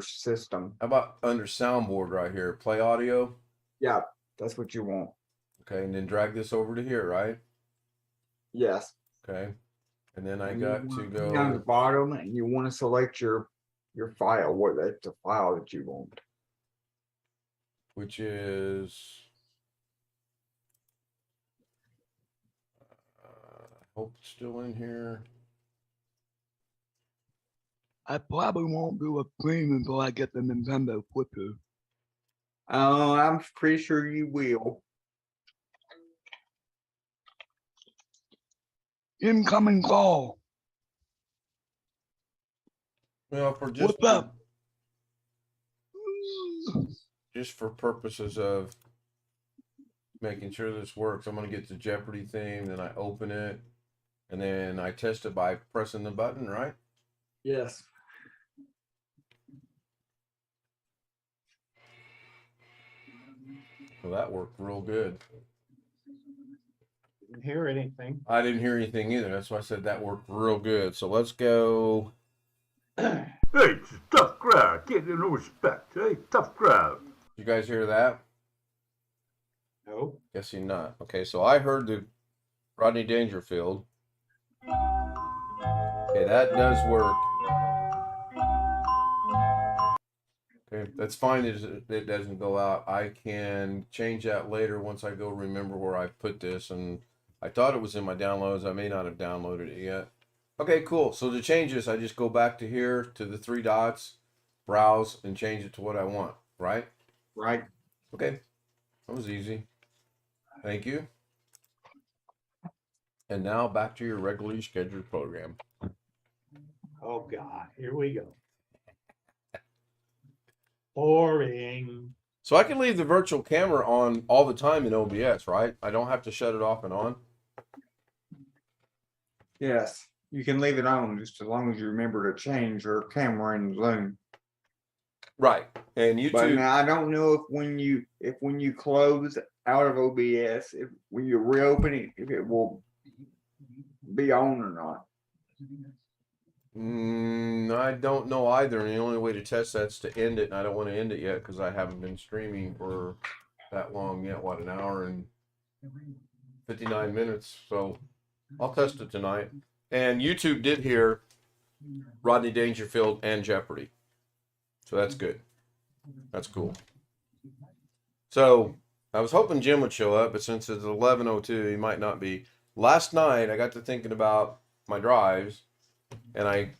System. How about under soundboard right here? Play audio. Yeah, that's what you want. Okay, and then drag this over to here, right? Yes. Okay. And then I And got you to want down the go. bottom, and you want to select your file. What that's the file that you want. Which is. Hope it's still in here. I probably won't do a stream until I get the Nintendo Flipper. I'm pretty sure you will. Incoming call. Well, for just What's up? just for purposes of making sure this works, I'm gonna get the Jeopardy theme, then I open it, and then I test it by pressing the button, right? Yes. So that worked real good. Didn't hear anything. I didn't hear anything either. That's why I said that worked real good. So let's go. Hey, it's a tough crowd. Get no respect. Hey, tough crowd. You guys hear that? No. Guessing not. Okay, so I heard the Rodney Dangerfield. Okay, that does work. Okay, that's fine. It doesn't go out. I can change that later once I go remember where I put this. And I thought it was in my downloads. I may not have downloaded it yet. Okay, cool. So to change this, I just go back to here to the three dots, browse, and change it to what I want, right? Right. Okay, that was easy. Thank you. And now back to your regularly scheduled program. Oh, God, here we go. Boring. So I can leave the virtual camera on all the time in OBS, right? I don't have to shut it off and on. Yes. You can leave it on just as long as you remember to change your camera in Zoom. Right. And But YouTube. now I don't know if when you close out of OBS, when you reopen it, if it will be on or not. I don't know either. And the only way to test that's to end it. And I don't want to end it yet because I haven't been streaming for that long yet. What, an hour and 59 minutes. So I'll test it tonight. And YouTube did hear Rodney Dangerfield and Jeopardy. So that's good. That's cool. So I was hoping Jim would show up, but since it's 11:02, he might not be. Last night, I got to thinking about my drives, and I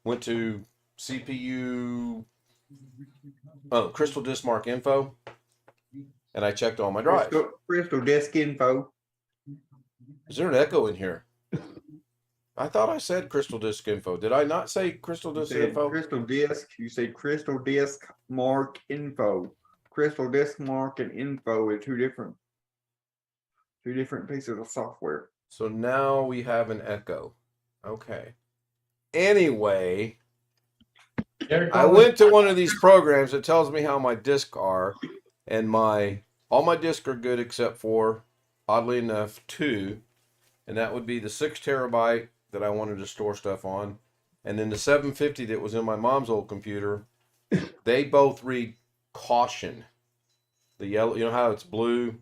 went to CPU, Crystal Disk Mark Info, and I checked all my drives. Crystal Disk Info. Is there an echo in here? I thought I said Crystal Disk Info. Did I not say Crystal Disk Info? Crystal Disk. You say Crystal Disk Mark Info. Crystal Disk Mark and Info are two 2 different pieces of software. So now we have an echo. Okay. Anyway, I went to one of these programs that tells me how my discs are, and all my discs are good except for, oddly enough, 2, and that would be the 6 terabyte that I wanted to store stuff on, and then the 750 that was in my mom's old computer. They both read caution. The yellow, you know how it's blue?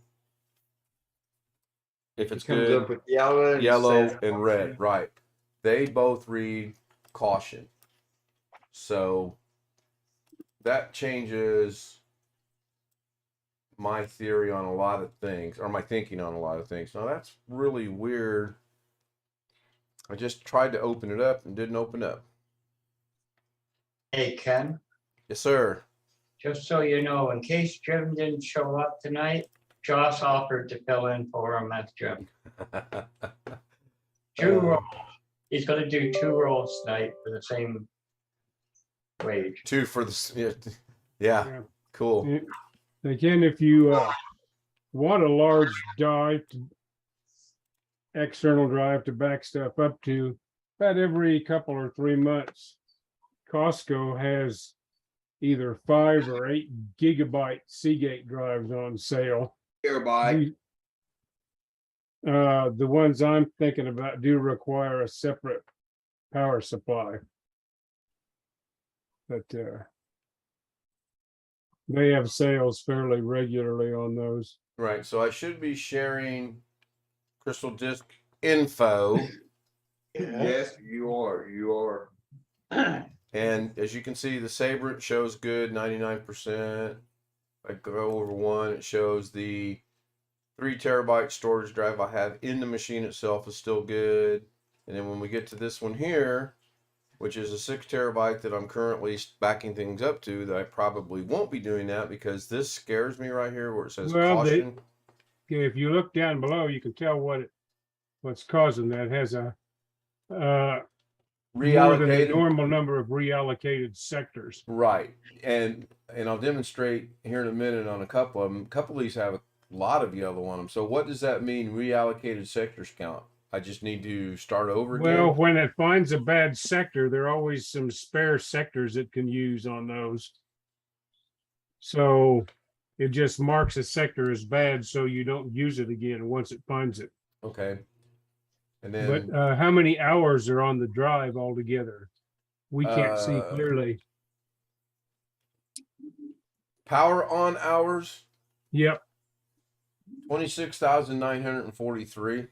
If it's It comes good, up with yellow yellow says and red, caution. right? They both read caution. So that changes my theory on a lot of things, or my thinking on a lot of things. Now that's really weird. I just tried to open it up and didn't open up. Hey, Ken, Yes, sir. just so you know, in case Jim didn't show up tonight, Josh offered to fill in for him at the gym. 2 roles. He's gonna do 2 roles tonight for the same wage. 2 for the yeah. Cool. Again, if you want a large external drive to back stuff up to, about every couple or 3 months, Costco has either 5 or 8 gigabyte Seagate drives on sale. Terabyte. The ones I'm thinking about do require a separate power supply. But they have sales fairly regularly on those. Right. So I should be sharing Crystal Disk info. Yes, you are. You are. And as you can see, the Sabrent shows good, 99%. If I go over 1, it shows the 3 terabyte storage drive I have in the machine itself is still good. And then when we get to this one here, which is a 6 terabyte that I'm currently backing things up to, that I probably won't be doing that because this scares me right here where it says caution. If you look down below, you can tell what's causing that. It has a more than the normal number of reallocated sectors. Right. And I'll demonstrate here in a minute on a couple of them. A couple of these have a lot of yellow on them. So what does that mean, reallocated sectors count? I just need to start over again? Well, when it finds a bad sector, there are always some spare sectors it can use on those. So it just marks a sector as bad so you don't use it again once it finds it. Okay. And then, but how many hours are on the drive altogether? We can't see clearly. Power on hours? Yep. 26,943.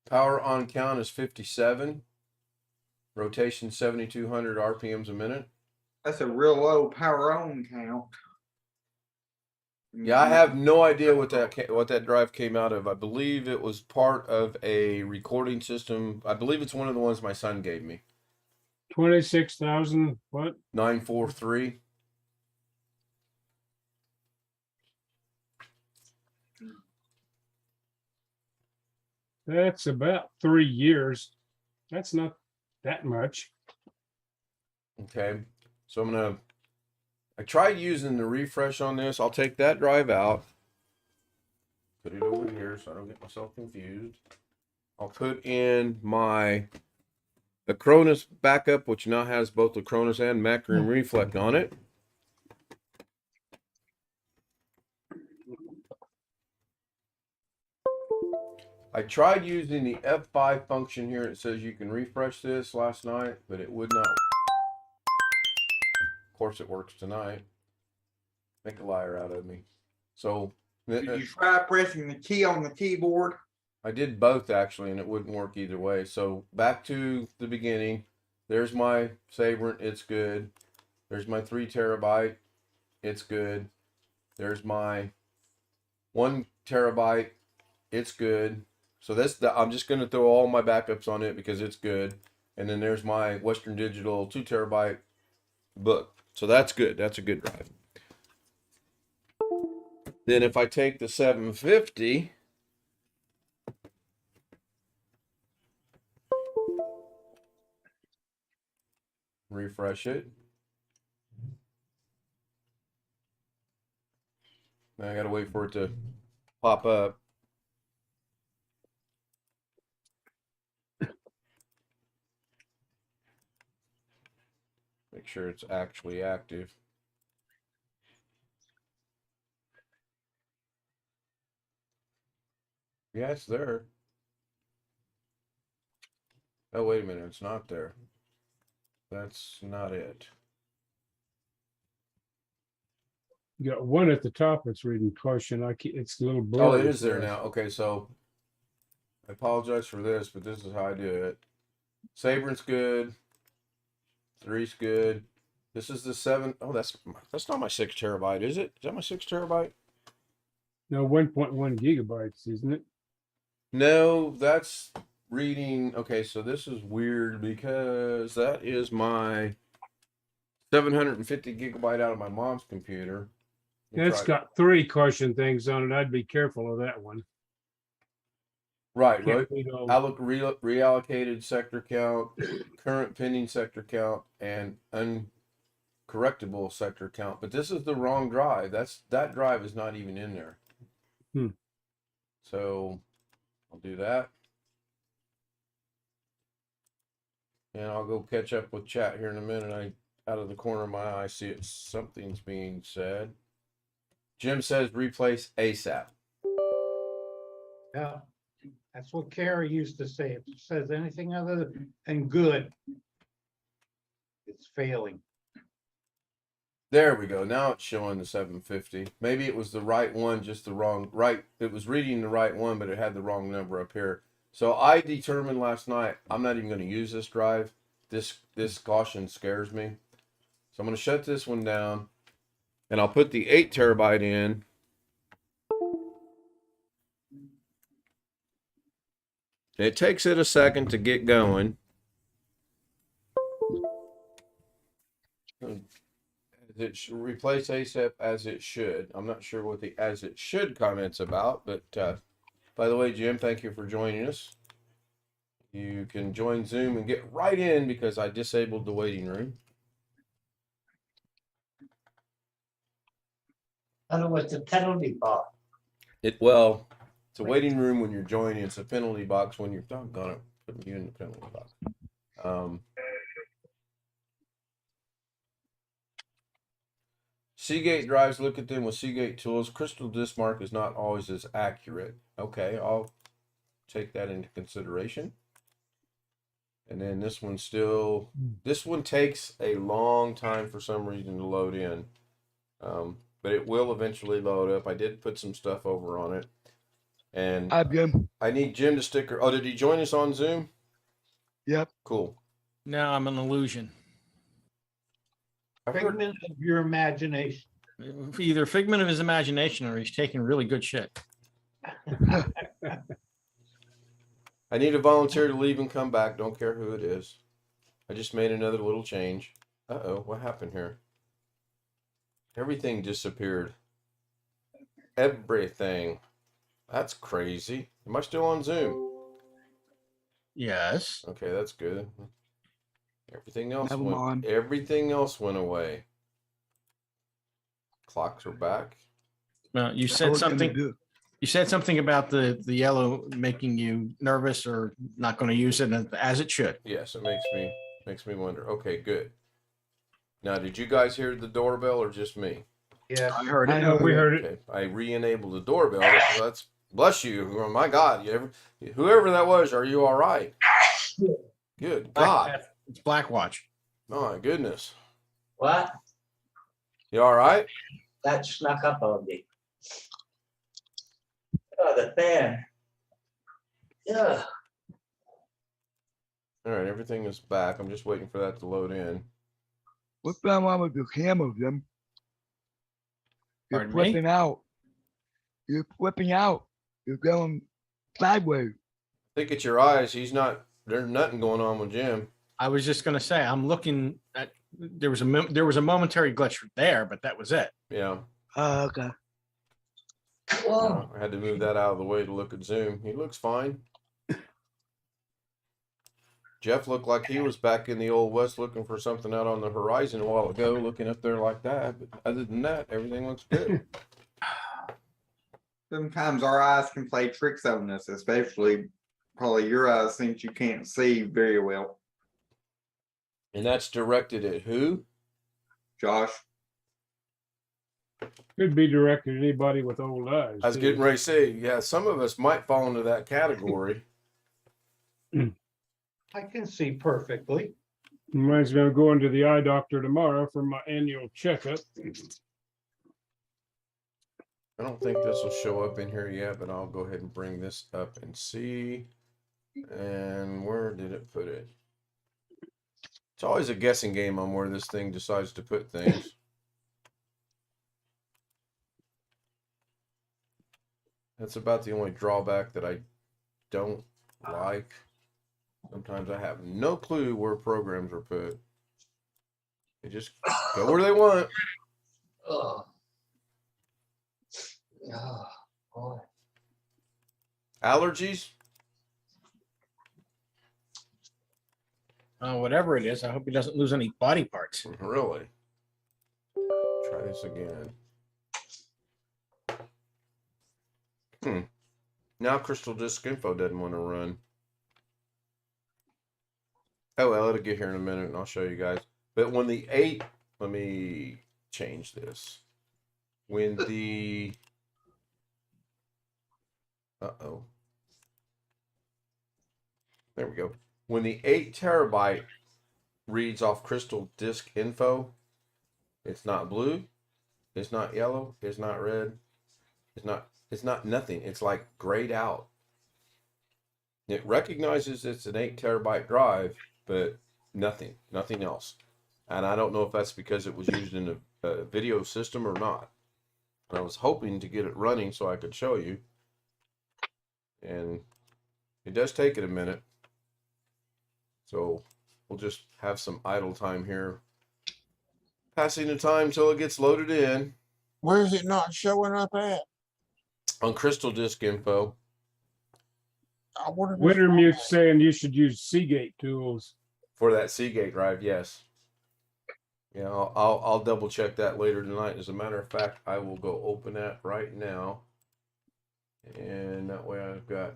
Power on count is 57. Rotation 7,200 RPMs a minute. That's a real low power on count. Yeah, I have no idea what that drive came out of. I believe it was part of a recording system. I believe it's one of the ones my son gave me. 26,000 what? 943. That's about 3 years. That's not that much. Okay, so I tried using the refresh on this. I'll take that drive out. Put it over here so I don't get myself confused. I'll put in the Cronus backup, which now has both the Cronus and Macrium Reflect on it. I tried using the F5 function here. It says you can refresh this last night, but it would not. Of course, it works tonight. Make a liar out of me. So, did you try pressing the key on the keyboard? I did both actually, and it wouldn't work either way. So back to the beginning. There's my Sabrent. It's good. There's my 3 terabyte. It's good. There's my 1 terabyte. It's good. So I'm just going to throw all my backups on it because it's good. And then there's my Western Digital 2 terabyte book. So that's good. That's a good drive. Then if I take the 750, refresh it. I gotta wait for it to pop up. Make sure it's actually active. Yeah, it's there. Oh, wait a minute, it's not there. That's not it. You got one at the top that's reading caution. It's a little blurry. Oh, it is there for us. now. Okay, so I apologize for this, but this is how I do it. Sabrin's good. 3's good. This is the 7. Oh, that's not my 6 terabyte, is it? Is that my 6 terabyte? No, 1.1 gigabytes, isn't it? No, that's reading. Okay, so this is weird because that is my 750 gigabyte out of my mom's computer. That's got 3 caution things on it. I'd be careful of that one. right. Can't read all- Reallocated sector count, current pending sector count, and uncorrectable sector count. But this is the wrong drive. That drive is not even in there. So I'll do that. And I'll go catch up with chat here in a minute. Out of the corner of my eye, see it. Something's being said. Jim says replace ASAP. Yeah, that's what Carrie used to say. If it says anything other than good, it's failing. There we go. Now it's showing the 750. Maybe it was the right one, just the wrong right. It was reading the right one, but it had the wrong number up here. So I determined last night I'm not even going to use this drive. This caution scares me. So I'm going to shut this one down, and I'll put the 8 terabyte in. It takes it a second to get going. It should replace ASAP as it should. I'm not sure what the as it should comment's about, but by the way, Jim, thank you for joining us. You can join Zoom and get right in because I disabled the waiting room. And it was the penalty box. It's a waiting room when you're joining. It's a penalty box when you're doggone it, putting you in the penalty box. Seagate drives, look at them with Seagate tools. Crystal disk mark is not always as accurate. Okay, I'll take that into consideration. And then this one takes a long time for some reason to load in. But it will eventually load up. I did put some stuff over on it. And I need Jim to stick. Oh, did he join us on Zoom? Yep. Cool. No, I'm an illusion. Figment of your imagination. Either figment of his imagination or he's taking really good shit. I need a volunteer to leave and come back. Don't care who it is. I just made another little change. Uh-oh, what happened here? Everything disappeared. Everything. That's crazy. Am I still on Zoom? Yes. Okay, that's good. Everything else Never went. mind. Everything else went away. Clocks are back. Well, you said something. You said something about the yellow making you nervous or not going to use it as it should. Yes, it makes me wonder. Okay, good. Now, did you guys hear the doorbell or just me? Yeah, I heard it. No, we heard it. Okay, I re-enabled the doorbell. That's bless you. Oh, my God, whoever that was, are you all right? Good God. It's Blackwatch. Oh my goodness. What? You all right? That snuck up on me. Oh, the fan. Yeah. All right, everything is back. I'm just waiting for that to load in. What's going on with your camera, Jim? You're Pardon me? flipping out. You're flipping out. You're going sideways. I think it's your eyes. There's nothing going on with Jim. I was just going to say, I'm looking at, there was a momentary glitch there, but that was it. Yeah. Okay. Whoa. I had to move that out of the way to look at Zoom. He looks fine. Jeff looked like he was back in the old west looking for something out on the horizon a while ago, looking up there like that. But other than that, everything looks good. sometimes our eyes can play tricks on us, especially probably your eyes, since you can't see very well. And that's directed at who? Josh, Could be directed at anybody with old eyes. I was too. getting ready to say, yeah, some of us might fall into that category. I can see perfectly. Reminds me, I'm going to the eye doctor tomorrow for my annual checkup. I don't think this will show up in here yet, but I'll go ahead and bring this up and see. And where did it put it? It's always a guessing game on where this thing decides to put things. That's about the only drawback that I don't like. Sometimes I have no clue where programs are put. They just go where they want. Oh. Oh, boy. Allergies? Whatever it is, I hope he doesn't lose any body parts. Really? Try this again. Now Crystal Disk Info doesn't want to run. Oh, well, it'll get here in a minute and I'll show you guys. But when the 8, let me change this. When the, uh-oh. There we go. When the 8 terabyte reads off Crystal Disk Info, it's not blue, it's not yellow, it's not red, it's not nothing. It's like grayed out. It recognizes it's an 8 terabyte drive, but nothing else. And I don't know if that's because it was used in a video system or not. And I was hoping to get it running so I could show you. And it does take it a minute. So we'll just have some idle time here. Passing the time till it gets loaded in. Where is it not showing up at? On Crystal Disk Info. I wonder if it's Wintermute's saying you should use Seagate tools. For that Seagate drive, yes. Yeah, I'll double check that later tonight. As a matter of fact, I will go open that right now. And that way I've got.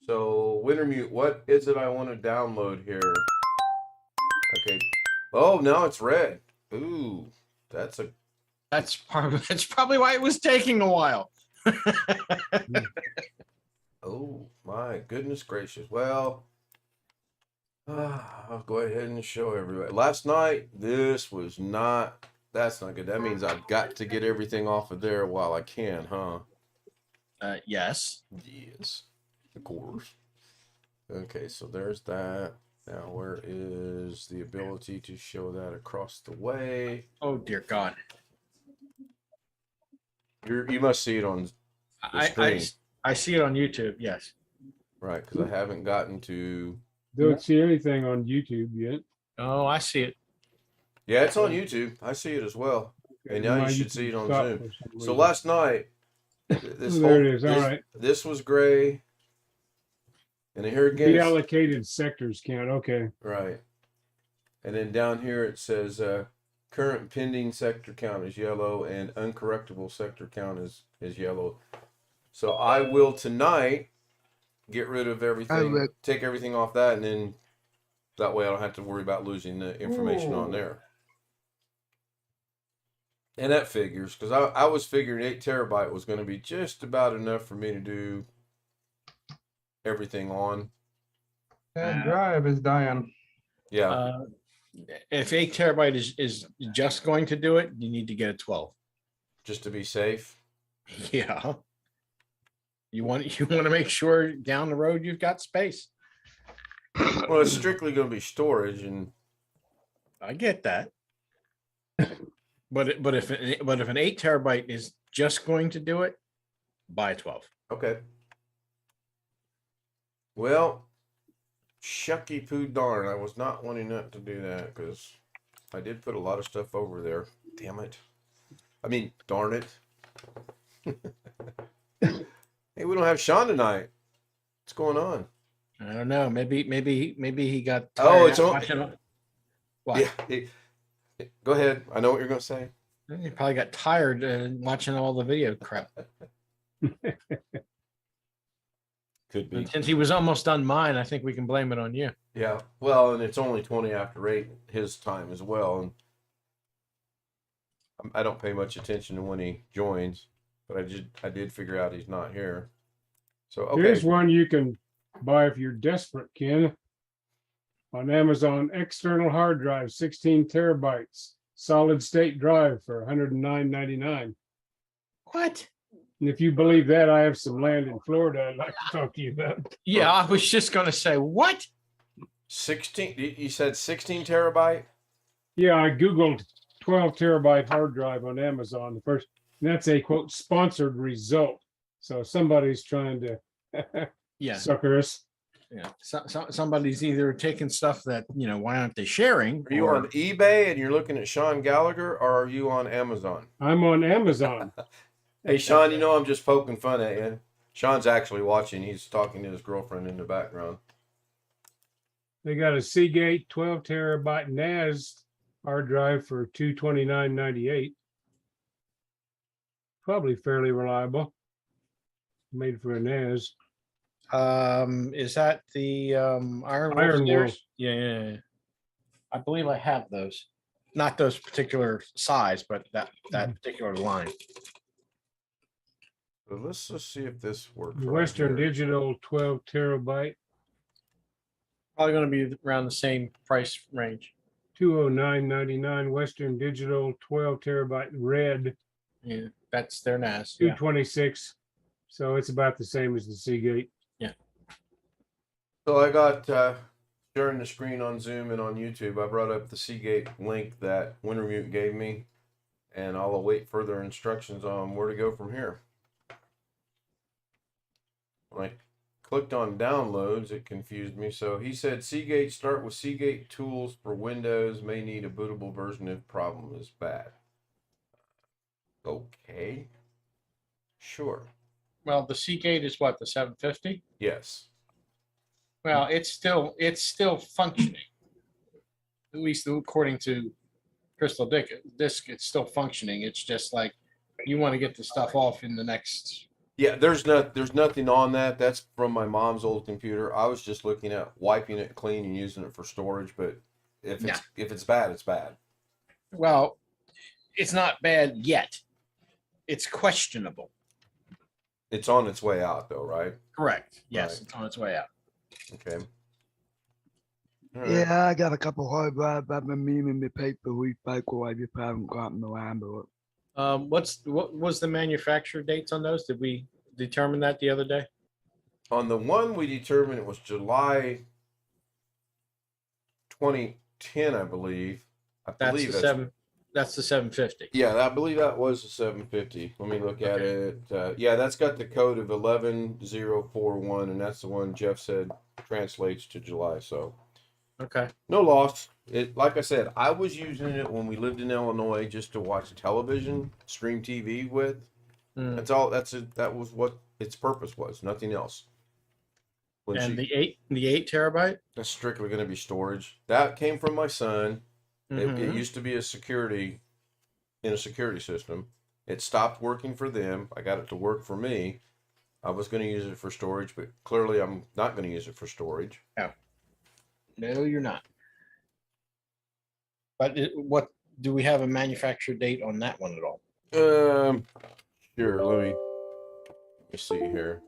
So Wintermute, what is it I want to download here? Okay. Oh, now it's red. Ooh, that's probably why it was taking a while. Oh my goodness gracious. Well, I'll go ahead and show everybody. Last night, that's not good. That means I've got to get everything off of there while I can, huh? Yes. Yes, of course. Okay, so there's that. Now, where is the ability to show that across the way? Oh, dear God. You must see it on the screen. I see it on YouTube, yes. Right, because I haven't gotten to. Don't see anything on YouTube yet. Oh, I see it. Yeah, it's on YouTube. I see it as well. And now My you should YouTube see it on stopped Zoom. for some So reason. last night, this There it is. All right. This was gray. And then here again, The allocated sectors count. Okay. right. And then down here it says current pending sector count is yellow and uncorrectable sector count is yellow. So I will tonight get rid of everything, take everything off that, and then that way I don't have to worry about losing the information on there. And that figures, because I was figuring 8 terabyte was going to be just about enough for me to do everything on. That drive is dying. Yeah. If 8 terabyte is just going to do it, you need to get a 12. Just to be safe. Yeah. You want to make sure down the road you've got space. Well, it's strictly going to be storage, and I get that. But if an 8 terabyte is just going to do it, buy 12. okay. Well, shucky poo darn, I was not wanting that to do that because I did put a lot of stuff over there. Damn it. I mean, darn it. Hey, we don't have Sean tonight. What's going on? I don't know. Maybe he got Oh, tired it's out on. watching. What? Yeah. Go ahead. I know what you're going to say. You probably got tired watching all the video crap. Could be. And since he was almost on mine, I think we can blame it on you. Yeah. Well, and it's only 20 after 8 his time as well. And I don't pay much attention to when he joins, but I did figure out he's not here. So okay. Here's one you can buy if you're desperate, Ken. On Amazon, external hard drive, 16 terabytes, solid state drive for $109.99. What? And if you believe that, I have some land in Florida I'd like to talk to you about. Yeah, I was just going to say, what? 16, you said 16 terabyte? Yeah, I Googled 12 terabyte hard drive on Amazon. The first, and that's a quote sponsored result. So somebody's trying to Yeah. sucker us. Yeah. Somebody's either taking stuff that, why aren't they sharing? Are you on eBay and you're looking at Sean Gallagher, or are you on Amazon? I'm on Amazon. Hey, Sean, I'm just poking fun at you. Sean's actually watching. He's talking to his girlfriend in the background. They got a Seagate 12 terabyte NAS hard drive for $229.98. Probably fairly reliable. Made for a NAS. Is that the Iron Wolf? Yeah. I believe I have those. Not those particular size, but that particular line. So let's just see if this works. The right Western here. Digital 12 terabyte, Probably going to be around the same price range. $209.99. Western Digital 12 terabyte red, Yeah, that's their NAS. Yeah. $226. So it's about the same as the Seagate. So I got sharing the screen on Zoom and on YouTube. I brought up the Seagate link that Wintermute gave me, and I'll await further instructions on where to go from here. When I clicked on downloads, it confused me. So he said Seagate, start with Seagate tools for Windows, may need a bootable version if problem is bad. Okay. Sure. Well, the Seagate is what, the 750? Yes. Well, it's still functioning. At least according to Crystal Disk, it's still functioning. It's just like you want to get the stuff off in the next. Yeah, there's nothing on that. That's from my mom's old computer. I was just looking at wiping it clean and using it for storage, but if it's bad, it's bad. Well, it's not bad yet. It's questionable. It's on its way out though, right? Correct. Yes, Right. It's on its way out. Okay. All right. Yeah, I got a couple hard drives I've been meaning to take the recycle. I just haven't gotten around to it. What was the manufacturer dates on those? Did we determine that the other day? On the one we determined it was July 2010, I believe. That's the 750. Yeah, I believe that was the 750. Let me look at it. Yeah, that's got the code of 11041, and that's the one Jeff said translates to July. So Okay. no loss. It, like I said, I was using it when we lived in Illinois just to watch television, stream TV with. That's all. That was what its purpose was. Nothing else. And the 8 terabyte? That's strictly going to be storage. That came from my son. It Mhm. used to be a security system. It stopped working for them. I got it to work for me. I was going to use it for storage, but clearly I'm not going to use it for storage. No, you're not. But what do we have a manufacturer date on that one at all? Sure. Let me see here.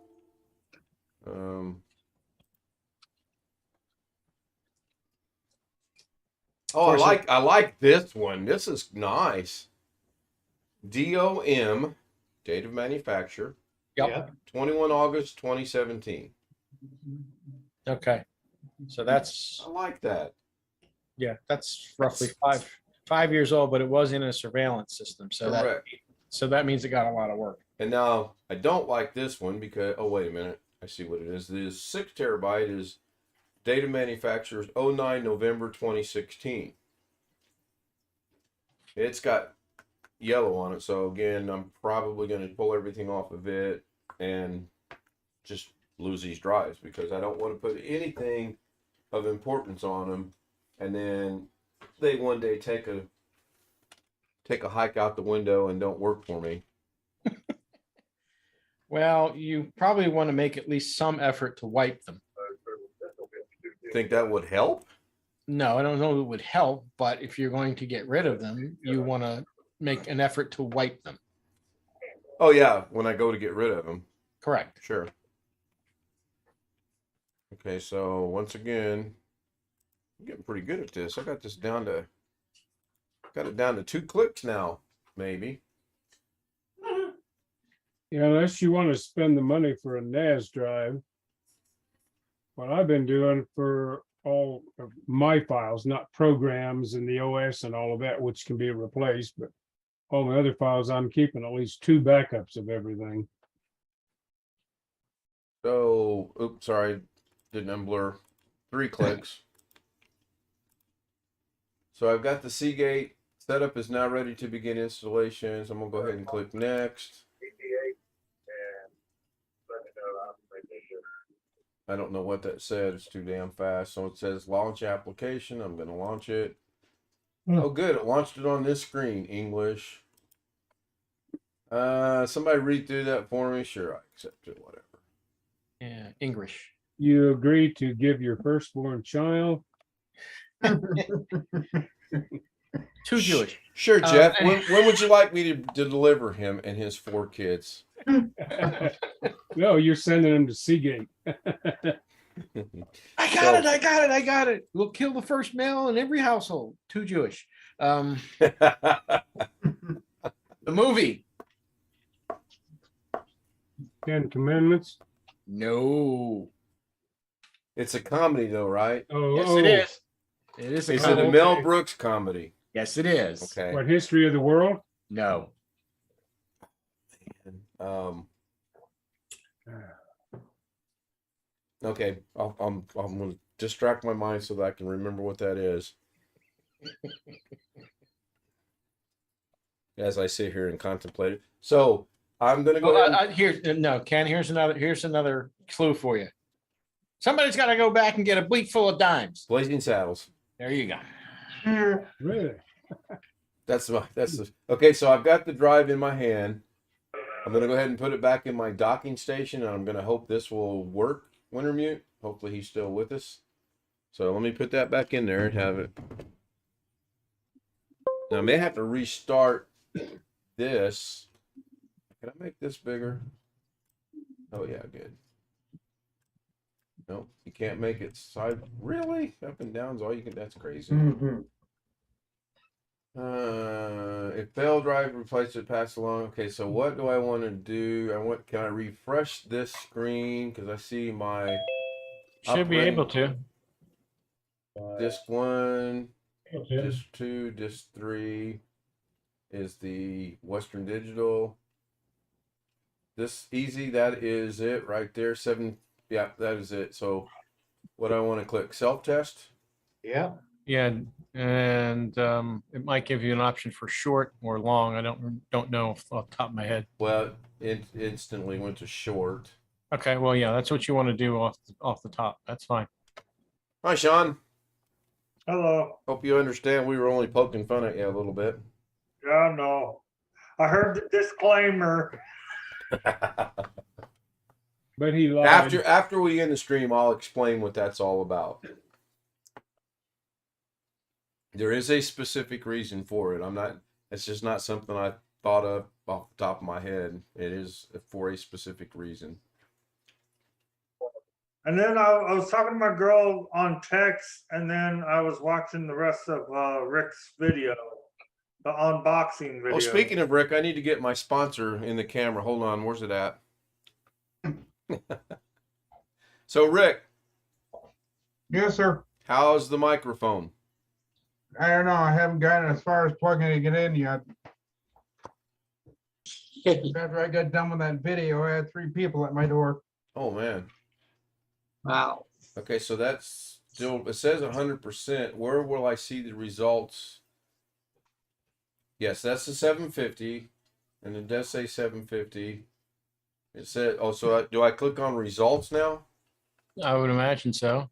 Oh, I like this one. This is nice. DOM, date of manufacture. Yep. 21 August 2017. Okay. So that's I like that. yeah, that's roughly 5 years old, but it was in a surveillance system. So Correct. that means it got a lot of work. And now I don't like this one because, oh, wait a minute. I see what it is. This 6 terabyte is date of manufacturers 09 November 2016. It's got yellow on it. So again, I'm probably going to pull everything off of it and just lose these drives because I don't want to put anything of importance on them. And then they one day take a take a hike out the window and don't work for me. Well, you probably want to make at least some effort to wipe them. Think that would help? No, I don't know if it would help, but if you're going to get rid of them, you want to make an effort to wipe them. Oh yeah, when I go to get rid of them. Correct. Sure. Okay, so once again, I'm getting pretty good at this. I got this down to, got it down to 2 clicks now, maybe. Yeah, unless you want to spend the money for a NAS drive. What I've been doing for all of my files, not programs and the OS and all of that, which can be replaced, but all the other files, I'm keeping at least 2 backups of everything. So, oops, sorry, didn't unblur. 3 clicks. So I've got the Seagate setup is now ready to begin installation. So I'm gonna go ahead and click next. I don't know what that said. It's too damn fast. So it says launch application. I'm gonna launch it. Oh, good. It launched it on this screen. English. Somebody read through that for me. Sure, I accept it. Whatever. Yeah, English. You agree to give your firstborn child. Too Jewish. Sure, Jeff. When would you like me to deliver him and his 4 kids? No, you're sending them to Seagate. I got it. We'll kill the first male in every household. Too Jewish. The movie. 10 Commandments. No. It's a comedy, though, right? Oh, Yes, it is. It is. Is it a Mel Brooks comedy? Yes, it is. Okay. What, History of the World? No. Okay, I'm going to distract my mind so that I can remember what that is. As I sit here and contemplate it. So I'm going to go ahead. Ken, here's another clue for you. Somebody's got to go back and get a bleak full of dimes. Blazing Saddles. There you go. Really? Okay, so I've got the drive in my hand. I'm going to go ahead and put it back in my docking station, and I'm going to hope this will work, Wintermute. Hopefully he's still with us. So let me put that back in there and have it. Now I may have to restart this. Can I make this bigger? Oh yeah, good. No, you can't make it side. Really? Up and down is all you can. That's crazy. If fail drive, replace it, pass along. Okay, so what do I want to do? Can I refresh this screen? Because I see my Should be able to. Disc 1, Disc 2, Disc 3 is the Western Digital. This easy, that is it right there. 7, yeah, that is it. So what I want to click, self-test? Yeah. Yeah, and it might give you an option for short or long. I don't know off the top of my head. Well, it instantly went to short. Okay, well, yeah, that's what you want to do off the top. That's fine. Hi, Sean. Hello. Hope you understand we were only poking fun at you a little bit. Yeah, no. I heard the disclaimer. But he lied. After we end the stream, I'll explain what that's all about. There is a specific reason for it. It's just not something I thought of off the top of my head. It is for a specific reason. And then I was talking to my girl on text, and then I was watching the rest of Rick's video, the unboxing video. Oh, speaking of Rick, I need to get my sponsor in the camera. Hold on, where's it at? So, Rick. Yes, sir. How's the microphone? I don't know. I haven't gotten as far as plugging it in yet. After I got done with that video, I had 3 people at my door. Oh, man. Wow. Okay, so that's still, it says 100%. Where will I see the results? Yes, that's the 750, and it does say 750. It said, oh, so do I click on results now? I would imagine so.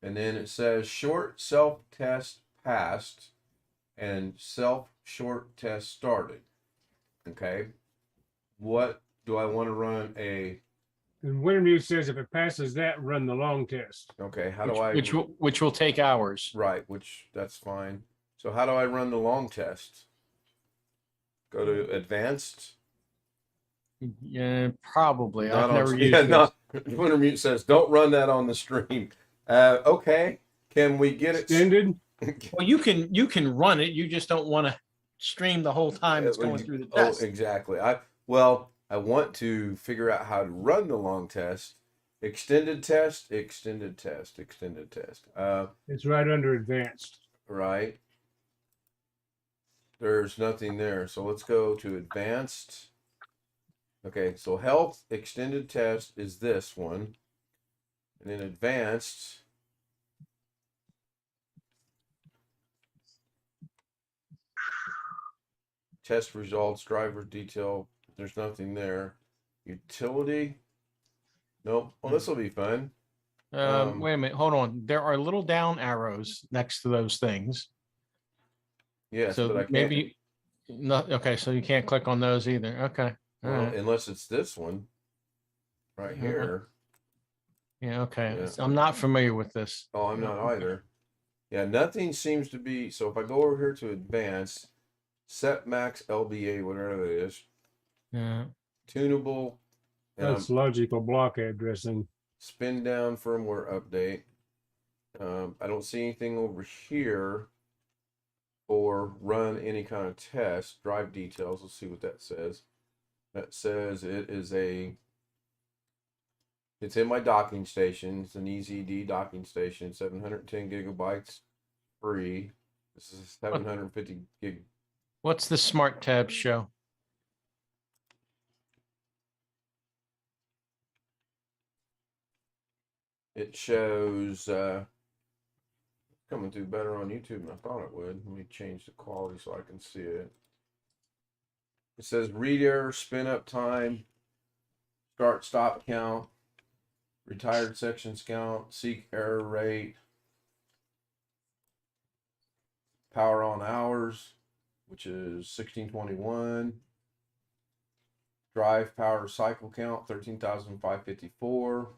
And then it says short self-test passed and short test started. Okay. What do I want to run a? And Wintermute says if it passes that, run the long test. Okay. How which, do I? which will take hours. Right. Which that's fine. So how do I run the long test? Go to advanced. Yeah, probably. Not I've on, never used yeah, this. not Wintermute says don't run that on the stream. Okay. Can we get it Extended? Well, you can run it. You just don't want to stream the whole time it's going through the test. Oh, exactly. I want to figure out how to run the long test. Extended test. It's right under advanced. Right. There's nothing there. So let's go to advanced. Okay, so health extended test is this one. And then advanced. Test results, driver detail. There's nothing there. Utility. Nope. Well, this will be fun. Wait a minute. Hold on. There are little down arrows next to those things. Yes, So but I can't. maybe not. Okay, so you can't click on those either. Okay. All Well, right. unless it's this one right here. Yeah. Okay. Yeah. I'm not familiar with this. Oh, I'm not either. Yeah, nothing seems to be. So if I go over here to advanced, set max LBA, whatever it is, Yeah. tunable, and That's logical block addressing. spin down firmware update. I don't see anything over here or run any kind of test. Drive details. Let's see what that says. That says it's in my docking station. It's an EZD docking station, 710 gigabytes free. This is 750 gig. What's the smart tab show? It shows coming through better on YouTube than I thought it would. Let me change the quality so I can see it. It says read error, spin up time, start stop count, retired sections count, seek error rate, power on hours, which is 1621. Drive power cycle count 13,554.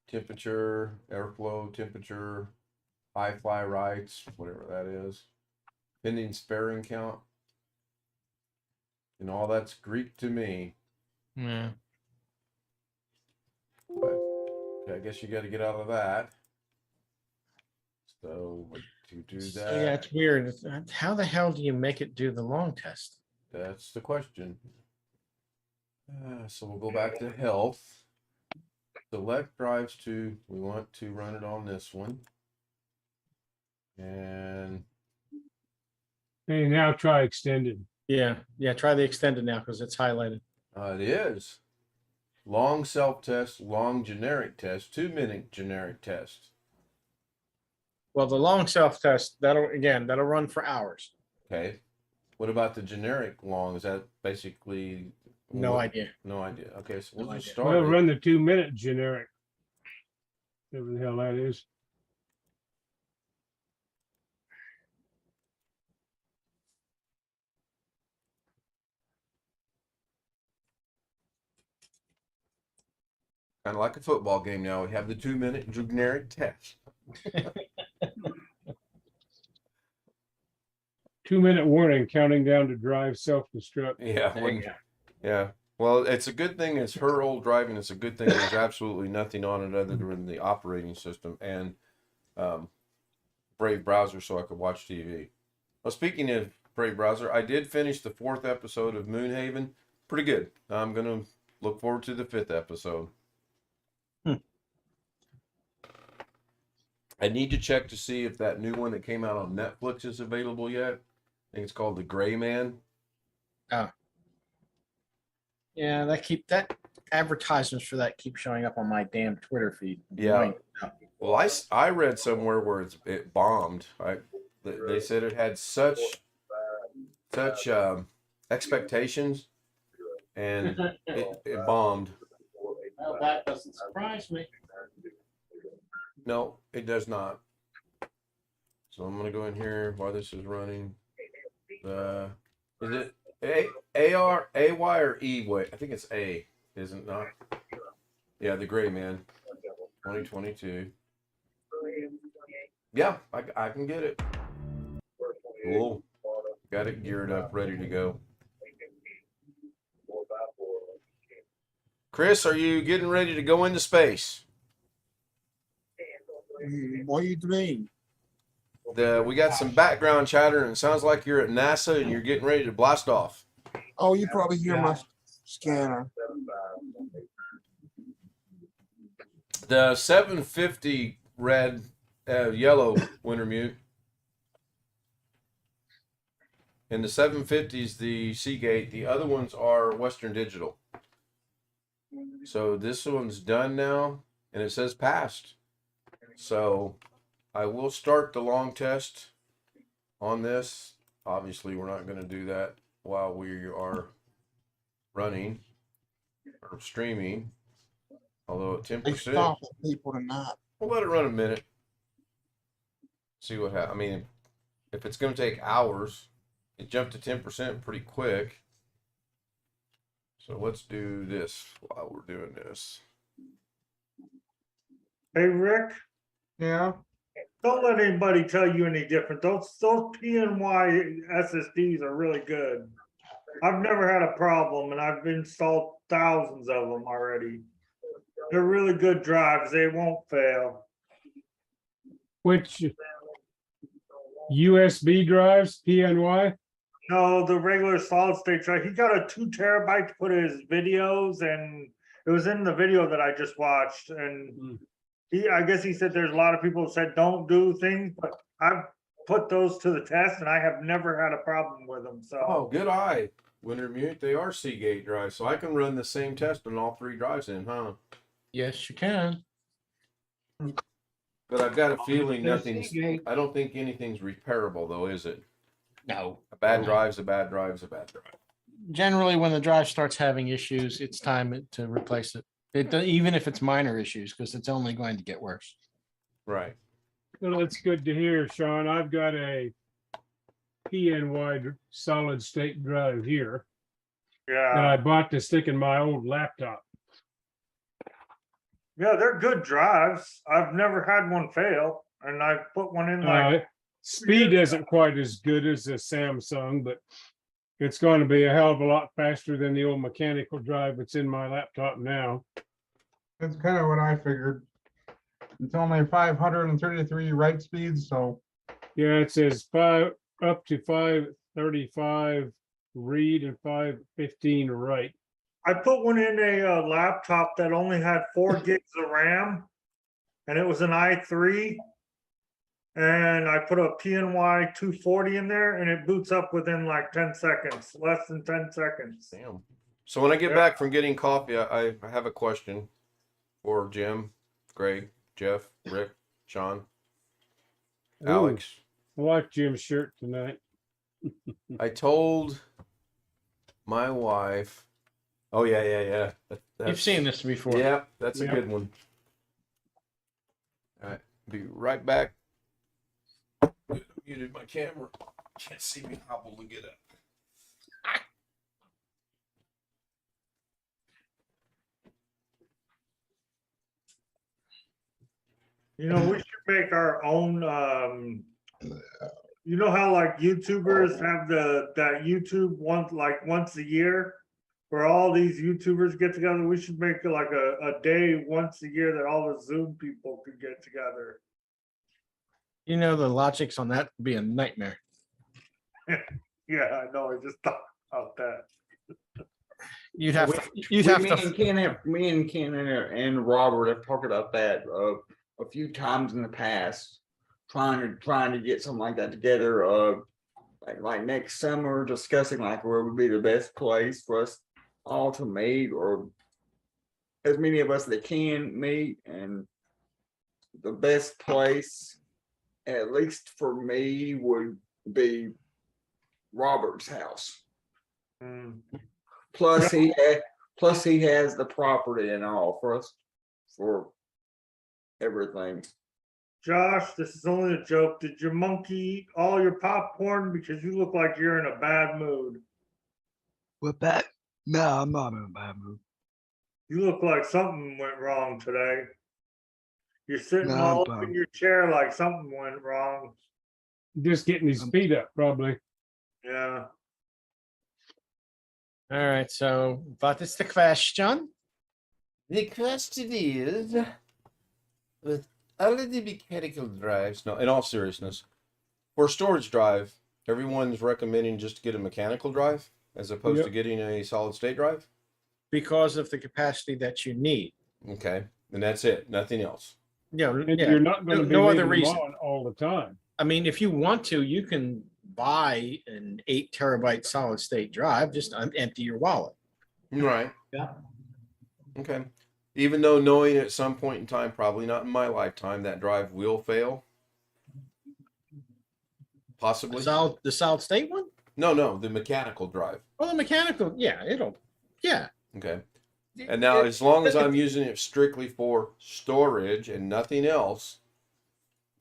Temperature, airflow, temperature, high fly rights, whatever that is. Pending sparing count. And all that's Greek to me. Yeah. But okay, I guess you got to get out of that. So to do that. So yeah, it's weird. How the hell do you make it do the long test? That's the question. So we'll go back to health. Select drives to, we want to run it on this one. And Hey, now try extended. Yeah. Try the extended now because it's highlighted. it is. Long self-test, long generic test, 2-minute generic test. Well, the long self test that'll run for hours. Okay. What about the generic long? Is that basically? No idea. No idea. Okay, so we'll No just idea. start. Well, it. run the 2-minute generic. Whatever the hell that is. Kind of like a football game now. We have the 2-minute generic test. 2-minute warning, counting down to drive self-destruct. Yeah. Yeah. Well, it's a good thing it's her old driving. It's a good thing there's absolutely nothing on it other than the operating system and Brave browser so I could watch TV. Well, speaking of Brave browser, I did finish the 4th episode of Moonhaven. Pretty good. I'm going to look forward to the 5th episode. I need to check to see if that new one that came out on Netflix is available yet. I think it's called The Gray Man. Oh. Yeah, that advertisements for that keep showing up on my damn Twitter feed. Yeah. Well, I read somewhere where it bombed. They said it had such expectations, and it bombed. Well, that doesn't surprise me. No, it does not. So I'm gonna go in here while this is running. Is it A-R, A-Y or E-way? I think it's A, isn't it not? Yeah, the gray man. 2022. Yeah, I can get it. Cool. Got it geared up, ready to go. Chris, are you getting ready to go into space? What do you mean? We got some background chatter, and it sounds like you're at NASA and you're getting ready to blast off. Oh, you probably hear my scanner. The 750 red, yellow winter mute, and the 750 is the Seagate. The other ones are Western Digital. So this one's done now, and it says passed. So I will start the long test on this. Obviously, we're not going to do that while we are running or streaming. Although at 10%, They stop people tonight. we'll let it run a minute. See what happens. I mean, if it's going to take hours, it jumped to 10% pretty quick. So let's do this while we're doing this. Hey, Rick, Yeah. don't let anybody tell you any different. Those PNY SSDs are really good. I've never had a problem, and I've installed thousands of them already. They're really good drives. They won't fail. Which USB drives, PNY? No, the regular solid state drive. He got a 2 terabyte to put his videos, and it was in the video that I just watched. And I guess he said there's a lot of people who said don't do things, but I've put those to the test, and I have never had a problem with them. So, Oh, good eye. Winter mute. They are Seagate drives, so I can run the same test on all 3 drives in, huh? Yes, you can. But I've got a feeling They're nothing's. Seagate. I don't think anything's repairable, though, is it? No. A bad drive's a bad drive's a bad drive. Generally, when the drive starts having issues, it's time to replace it. Even if it's minor issues, because it's only going to get worse. Right. Well, that's good to hear, Sean. I've got a PNY solid state drive here that I yeah. bought to stick in my old laptop. Yeah, they're good drives. I've never had one fail, and I put one in like, Speed isn't quite as good as a Samsung, but it's going to be a hell of a lot faster than the old mechanical drive that's in my laptop now. That's kind of what I figured. It's only 533 write speeds, so Yeah, it says up to 535 read and 515 write. I put one in a laptop that only had 4 gigs of RAM, and it was an i3. And I put a PNY 240 in there, and it boots up within like 10 seconds, less than 10 seconds. Damn. So when I get Yeah. back from getting coffee, I have a question for Jim, Greg, Jeff, Rick, Sean, Alex. I like Jim's shirt tonight. I told my wife. Oh yeah. You've seen this before. Yeah, that's a Yep. good one. All right, be right back. Muted my camera. Can't see me hobble to get up. You know, we should make our own. You know how like YouTubers have that YouTube once a year, where all these YouTubers get together. We should make it like a day once a year that all the Zoom people could get together. You know, the logics on that would be a nightmare. Yeah, I know. I just thought about that. You'd have to. Me and Ken and Robert have talked about that a few times in the past, trying to get something like that together. Like next summer, discussing like where would be the best place for us all to meet, or as many of us that can meet, and the best place, at least for me, would be Robert's house. Plus he has the property and all for us for everything. Josh, this is only a joke. Did your monkey eat all your popcorn? Because you look like you're in a bad mood. What that? No, I'm not in a bad mood. You look like something went wrong today. You're sitting No, I'm all up fine. in your chair like something went wrong. Just getting his feet up, probably. Yeah. All right, so what is the question? The question is, with all of the mechanical drives, no, in all seriousness, for a storage drive, everyone's recommending just to get a mechanical drive as opposed to getting a solid state drive. Because of the capacity that you need. Okay, and that's it, nothing else. Yeah, And yeah. you're not going to be no other leaving them reason. on all the time. I mean, if you want to, you can buy an 8 terabyte solid state drive, just empty your wallet. Right. Yeah. Okay. Even though knowing at some point in time, probably not in my lifetime, that drive will fail. Possibly. The solid state one? No, the mechanical drive. Well, the mechanical, yeah, yeah. Okay. And now, as long as I'm using it strictly for storage and nothing else,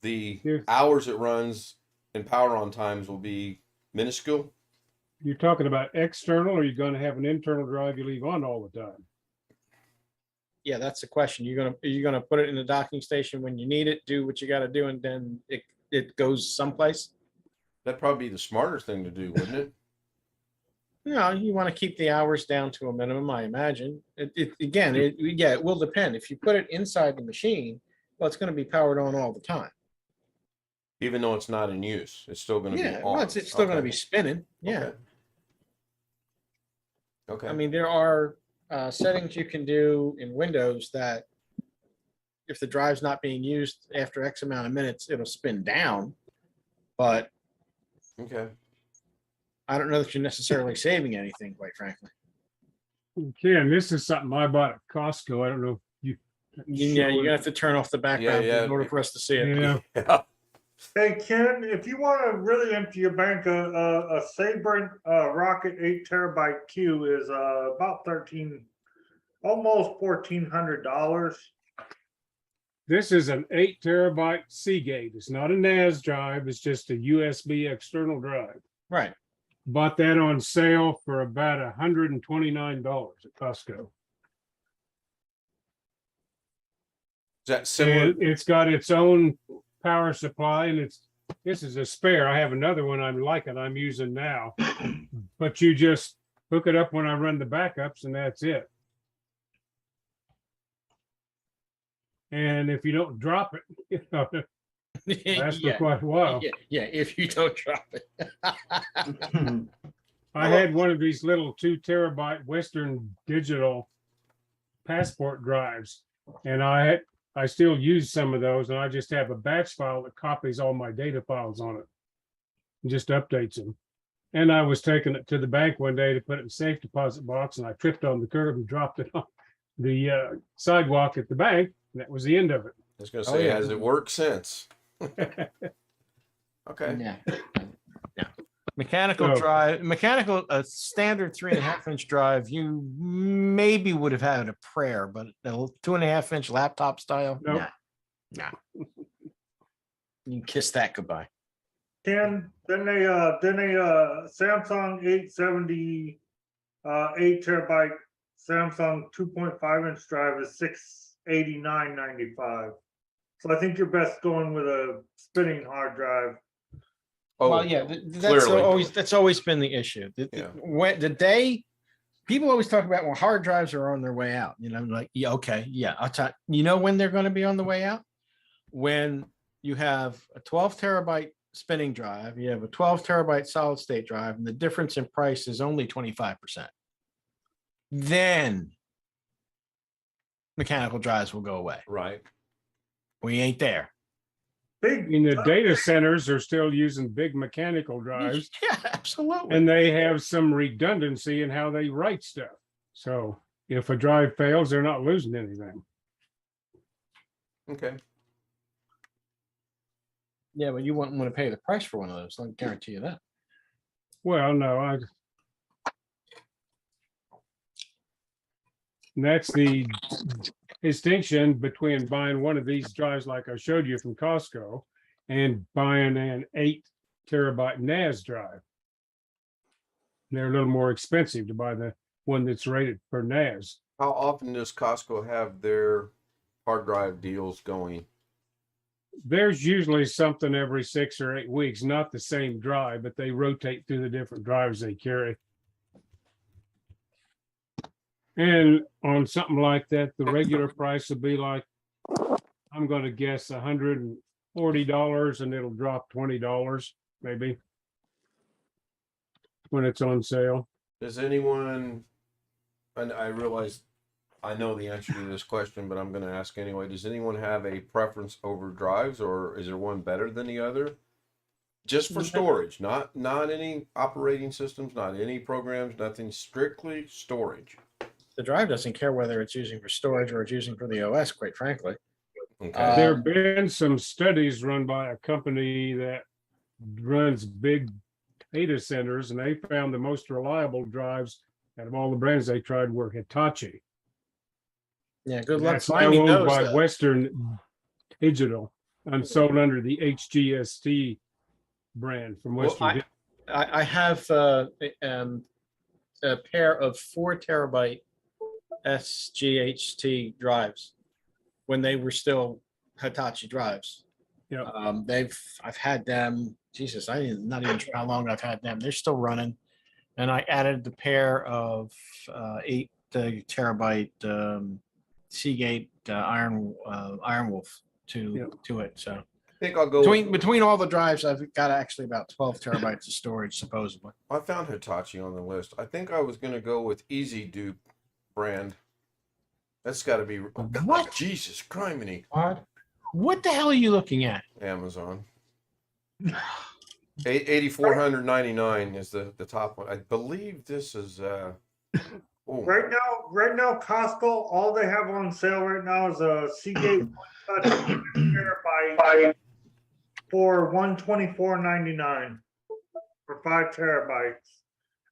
the hours it runs and power on times will be minuscule. You're talking about external, or you're going to have an internal drive you leave on all the time? Yeah, that's the question. You're gonna put it in the docking station when you need it, do what you got to do, and then it goes someplace. That'd probably be the smarter thing to do, wouldn't it? No, you want to keep the hours down to a minimum, I imagine. It will depend. If you put it inside the machine, well, it's going to be powered on all the time. Even though it's not in use, it's still going to be on. Well, it's still going to be spinning. Yeah. Okay. I mean, there are settings you can do in Windows that if the drive's not being used after X amount of minutes, it'll spin down. But okay. I don't know that you're necessarily saving anything, quite frankly. Okay, and this is something I bought at Costco. I don't know if you. Yeah, you're gonna have to turn off the background in order for us to see it. Yeah. Hey Ken, if you want to really empty your bank, a Sabre Rocket 8 terabyte Q is about almost $1,400. This is an 8 terabyte Seagate. It's not a NAS drive. It's just a USB external drive. Right. Bought that on sale for about $129 at Costco. Is that similar? And it's got its own power supply, and this is a spare. I have another one I'm using now, but you just hook it up when I run the backups, and that's it. And if you don't drop it, lasts for quite a while. Yeah, if you don't drop it. I had one of these little 2 terabyte Western Digital passport drives, and I still use some of those, and I just have a batch file that copies all my data files on it and just updates them. And I was taking it to the bank one day to put it in safe deposit box, and I tripped on the curb and dropped it on the sidewalk at the bank, and that was the end of it. I was going to say, has it worked since? Okay. Yeah. Mechanical drive, a standard 3.5-inch drive, you maybe would have had a prayer, but a 2.5-inch laptop style, Nope. nah. You can kiss that goodbye. Ken, then a Samsung 870 8 terabyte Samsung 2.5-inch drive is $689.95. So I think you're best going with a spinning hard drive. Oh, well, yeah, that's always been the issue. When the day people always talk about, well, hard drives are on their way out. Like, yeah, okay, yeah, I'll tell you know when they're going to be on the way out. When you have a 12 terabyte spinning drive, you have a 12 terabyte solid state drive, and the difference in price is only 25%. Then mechanical drives will go away. Right. We ain't there. In the data centers are still using big mechanical drives. Yeah, absolutely. And they have some redundancy in how they write stuff. So if a drive fails, they're not losing anything. Okay. Yeah, but you wouldn't want to pay the price for one of those. I can guarantee you that. Well, no, that's the distinction between buying one of these drives like I showed you from Costco and buying an 8 terabyte NAS drive. They're a little more expensive to buy the one that's rated for NAS. How often does Costco have their hard drive deals going? There's usually something every 6 or 8 weeks, not the same drive, but they rotate through the different drives they carry. And on something like that, the regular price would be like, I'm going to guess $140, and it'll drop $20 maybe when it's on sale. Does anyone, and I realize I know the answer to this question, but I'm going to ask anyway. Does anyone have a preference over drives, or is there one better than the other? Just for storage, not any operating systems, not any programs, nothing, strictly storage. The drive doesn't care whether it's using for storage or it's using for the OS, quite frankly. Okay. There have been some studies run by a company that runs big data centers, and they found the most reliable drives out of all the brands they tried were Hitachi. Yeah, good luck That's now finding owned those. by Western Digital and sold under the HGST brand from Well, Western. I have a pair of 4 terabyte SGHT drives when they were still Hitachi drives. Yeah. I've had them, Jesus, not even sure how long I've had them. They're still running. And I added the pair of 8 terabyte Seagate Iron Wolf to it. So I think I'll go between all the drives, I've got actually about 12 terabytes of storage, supposedly. I found Hitachi on the list. I think I was going to go with Easy Dupe brand. That's got to be What? Jesus criminy. What the hell are you looking at? Amazon. 8,499 is the top one. I believe this is Right now, Costco, all they have on sale right now is a Seagate One Touch terabyte for $124.99 for 5 terabytes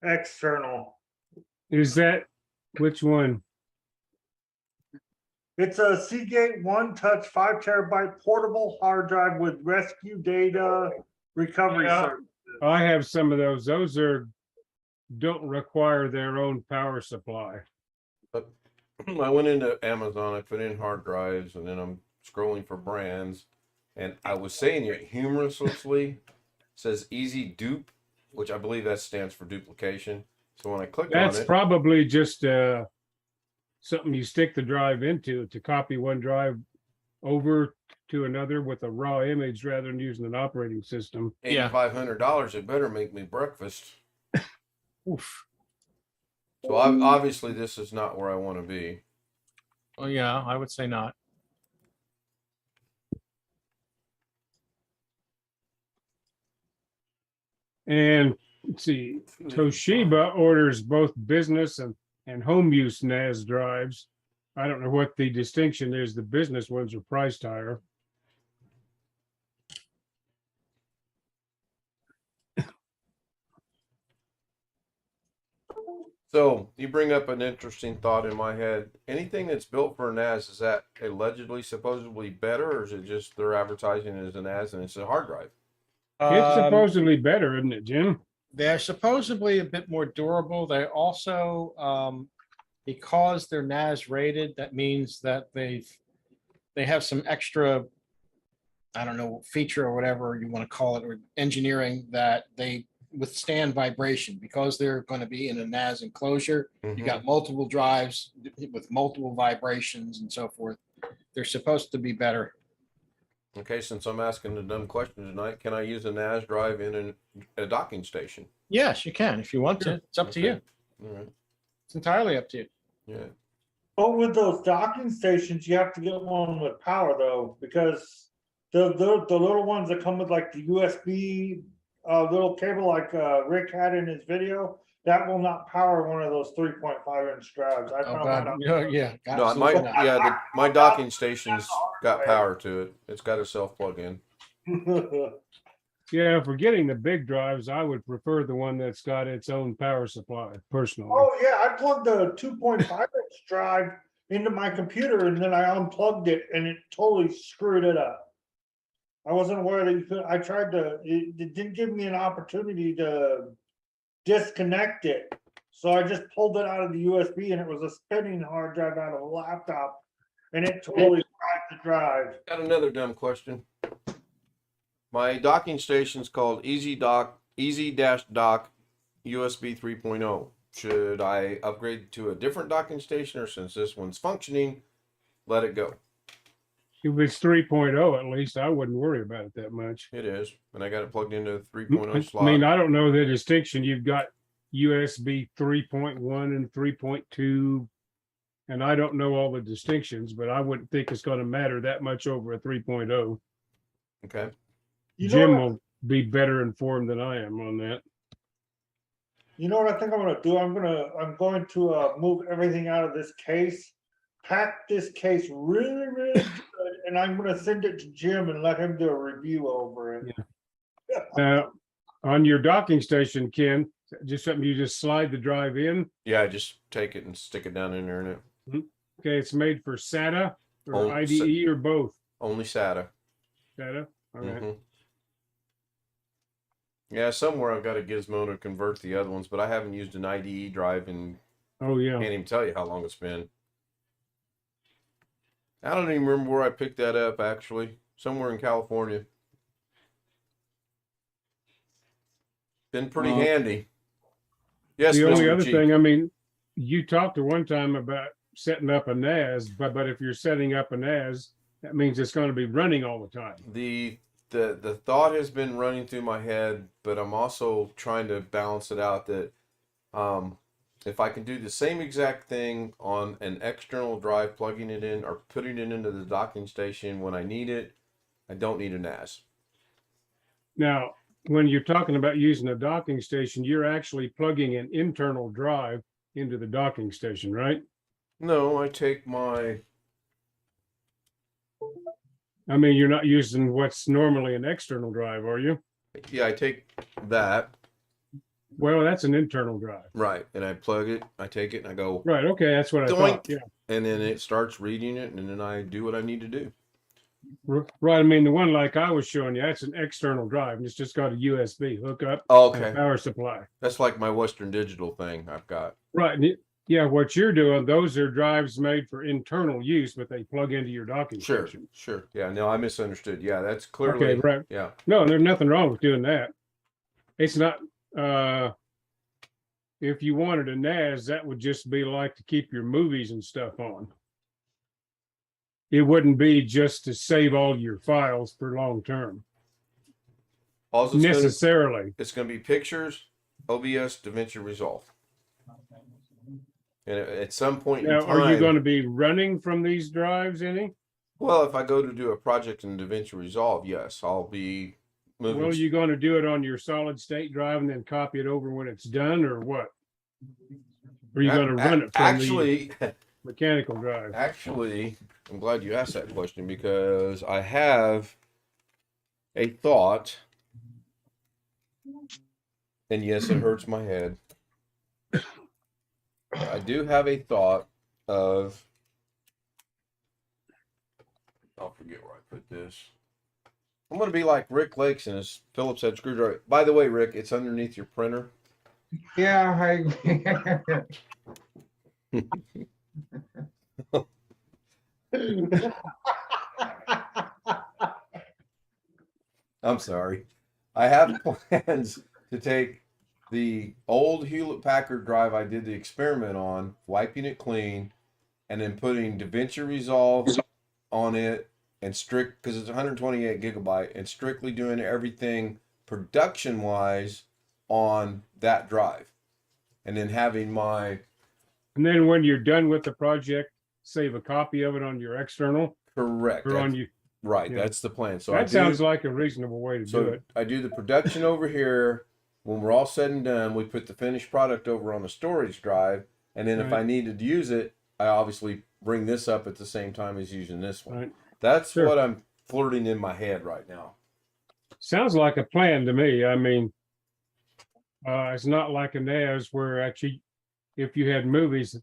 external. Is that which one? It's a Seagate One Touch 5 terabyte portable hard drive with rescue data recovery Yeah. service. I have some of those. Those don't require their own power supply. But I went into Amazon, I put in hard drives, and then I'm scrolling for brands, and I was saying it humorously, says Easy Dupe, which I believe that stands for duplication. So when I click That's on it, probably just something you stick the drive into to copy one drive over to another with a raw image rather than using an operating system. $8,500, it better make me breakfast. Oof. So obviously this is not where I want to be. Oh yeah, I would say not. And let's see, Toshiba orders both business and home use NAS drives. I don't know what the distinction is. The business ones are priced higher. So you bring up an interesting thought in my head. Anything that's built for a NAS, is that allegedly supposedly better, or is it just they're advertising it as a NAS and it's a hard drive? It's supposedly better, isn't it, Jim? They're supposedly a bit more durable. They also, because they're NAS rated, that means that they have some extra, I don't know, feature or whatever you want to call it, or engineering that they withstand vibration because they're going to be in a NAS enclosure. You got multiple drives with multiple vibrations and so forth. They're supposed to be better. Okay, since I'm asking the dumb question tonight, can I use a NAS drive in a docking station? Yes, you can if you want to. It's up to you. All right. It's entirely up to you. Yeah. But with those docking stations, you have to get one with power though, because the little ones that come with like the USB little cable like Rick had in his video, that will not power one of those 3.5-inch drives. I found that out. Yeah. No, my docking station's got power to it. It's got a self plug-in. Yeah, for getting the big drives, I would prefer the one that's got its own power supply, personally. Oh yeah, I plugged the 2.5-inch drive into my computer and then I unplugged it and it totally screwed it up. I wasn't aware that you could, I tried to, it didn't give me an opportunity to disconnect it. So I just pulled it out of the USB and it was a spinning hard drive out of a laptop and it totally cracked the drive. Got another dumb question. My docking station's called Easy-Dock USB 3.0. Should I upgrade to a different docking station, or since this one's functioning, let it go? If it's 3.0, at least I wouldn't worry about it that much. It is, and I got it plugged into the 3.0 slot. I mean, I don't know the distinction. You've got USB 3.1 and 3.2, and I don't know all the distinctions, but I wouldn't think it's going to matter that much over a 3.0. Okay. Jim will be better informed than I am on that. You know what I think I'm gonna do? I'm going to move everything out of this case, pack this case really, really good, and I'm gonna send it to Jim and let him do a review over it. Now, on your docking station, Ken, just something you just slide the drive in. Yeah, I just take it and stick it down in there, and it Okay, it's made for SATA or Oh, IDE or both. only SATA. SATA. All right. Mhm. Yeah, somewhere I've got a gizmo to convert the other ones, but I haven't used an IDE drive and Oh yeah. can't even tell you how long it's been. I don't even remember where I picked that up, actually. Somewhere in California. Been pretty handy. Yes, The only Mr. other Chief. thing, I mean, you talked to one time about setting up a NAS, but if you're setting up a NAS, that means it's going to be running all the time. The thought has been running through my head, but I'm also trying to balance it out that if I can do the same exact thing on an external drive, plugging it in or putting it into the docking station when I need it, I don't need a NAS. Now, when you're talking about using a docking station, you're actually plugging an internal drive into the docking station, right? No, I take my... I mean, you're not using what's normally an external drive, are you? Yeah, I take that. Well, that's an internal drive. Right, and I plug it, I take it, and I go... Right, okay, that's what I doink, thought, yeah. and then it starts reading it, and then I do what I need to do. Right, I mean, the one like I was showing you, that's an external drive, and it's just got a USB hookup Oh, and okay. a power supply. That's like my Western Digital thing I've got. Right, yeah, what you're doing, those are drives made for internal use, but they plug into your docking Sure, station. sure. Yeah, no, I misunderstood. Yeah, that's clearly... Okay, right. Yeah. No, there's nothing wrong with doing that. It's not, if you wanted a NAS, that would just be like to keep your movies and stuff on. It wouldn't be just to save all your files for long term. Also, Necessarily. It's going to be pictures, OBS, Davinci Resolve. And at some point Now, in time... are you going to be running from these drives any? Well, if I go to do a project in Davinci Resolve, yes, I'll be moving... Well, are you going to do it on your solid state drive and then copy it over when it's done, or what? Or are you going to run it from the mechanical drive? Actually, I'm glad you asked that question, because I have a thought, and yes, it hurts my head. I do have a thought of... I'll forget where I put this. I'm going to be like Rick Lakes and his Phillips head screwdriver. By the way, Rick, it's underneath your printer. Yeah, I'm sorry. I have plans to take the old Hewlett-Packard drive I did the experiment on, wiping it clean, and then putting Davinci Resolve on it, and because it's 128 gigabyte, and strictly doing everything production-wise on that drive. And then having my... And then when you're done with the project, save a copy of it on your external. Correct. Or on you. Right, Yeah. that's the plan. So that sounds like a reasonable way to do it. I do the production over here. When we're all said and done, we put the finished product over on the storage drive. And then if I needed to use it, I obviously bring this up at the same time as using this one. Right. That's what I'm flirting in my head right now. Sounds like a plan to me. I mean, it's not like a NAS where actually, if you had movies,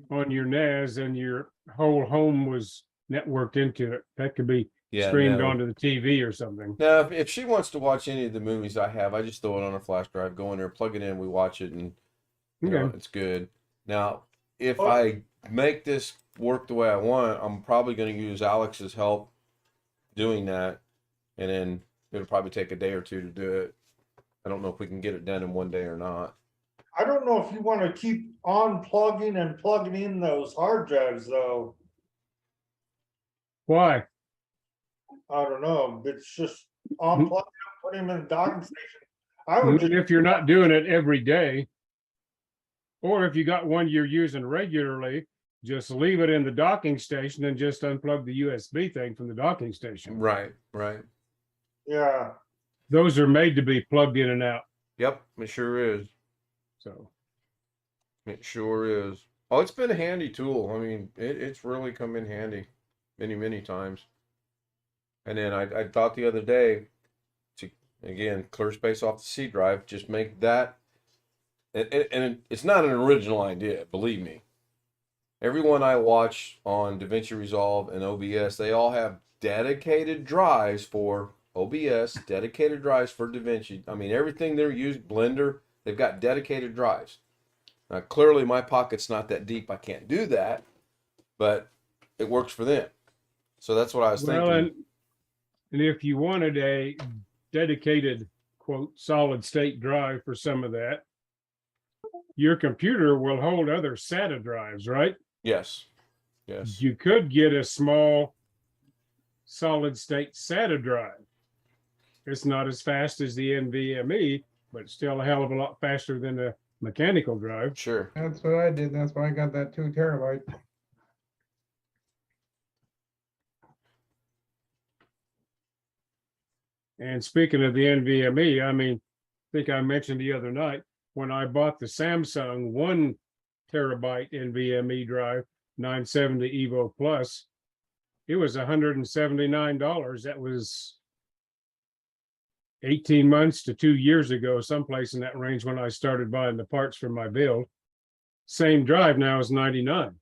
on your NAS and your whole home was networked into it. That could be streamed onto the TV or something. Now, if she wants to watch any of the movies I have, I just throw it on a flash drive, go in there, plug it in, we watch it, and you know, it's good. Now, if I make this work the way I want, I'm probably going to use Alex's help doing that, and then it'll probably take a day or two to do it. I don't know if we can get it done in one day or not. I don't know if you want to keep unplugging and plugging in those hard drives though. Why? I don't know. It's just unplug them, put them in the docking station. I would just, If you're not doing it every day, or if you got one you're using regularly, just leave it in the docking station and just unplug the USB thing from the docking station. Right, right. yeah. Those are made to be plugged in and out. Yep, it sure is. So it sure is. Oh, it's been a handy tool. I mean, it's really come in handy many, many times. And then I thought the other day, to again clear space off the C drive, just make that. And it's not an original idea, believe me. Everyone I watch on Davinci Resolve and OBS, they all have dedicated drives for OBS, dedicated drives for Davinci. I mean, everything they're using, Blender, they've got dedicated drives. Now, clearly my pocket's not that deep. I can't do that, but it works for them. So that's what I was thinking. And if you wanted a dedicated, quote, solid state drive for some of that, your computer will hold other SATA drives, right? Yes. Yes. You could get a small solid state SATA drive. It's not as fast as the NVMe, but it's still a hell of a lot faster than the mechanical drive. Sure. That's what I did. That's why I got that 2 terabyte. And speaking of the NVMe, I mean, I think I mentioned the other night when I bought the Samsung 1 terabyte NVMe drive, 970 Evo Plus, it was $179. That was 18 months to 2 years ago, someplace in that range when I started buying the parts for my build. Same drive now is 99.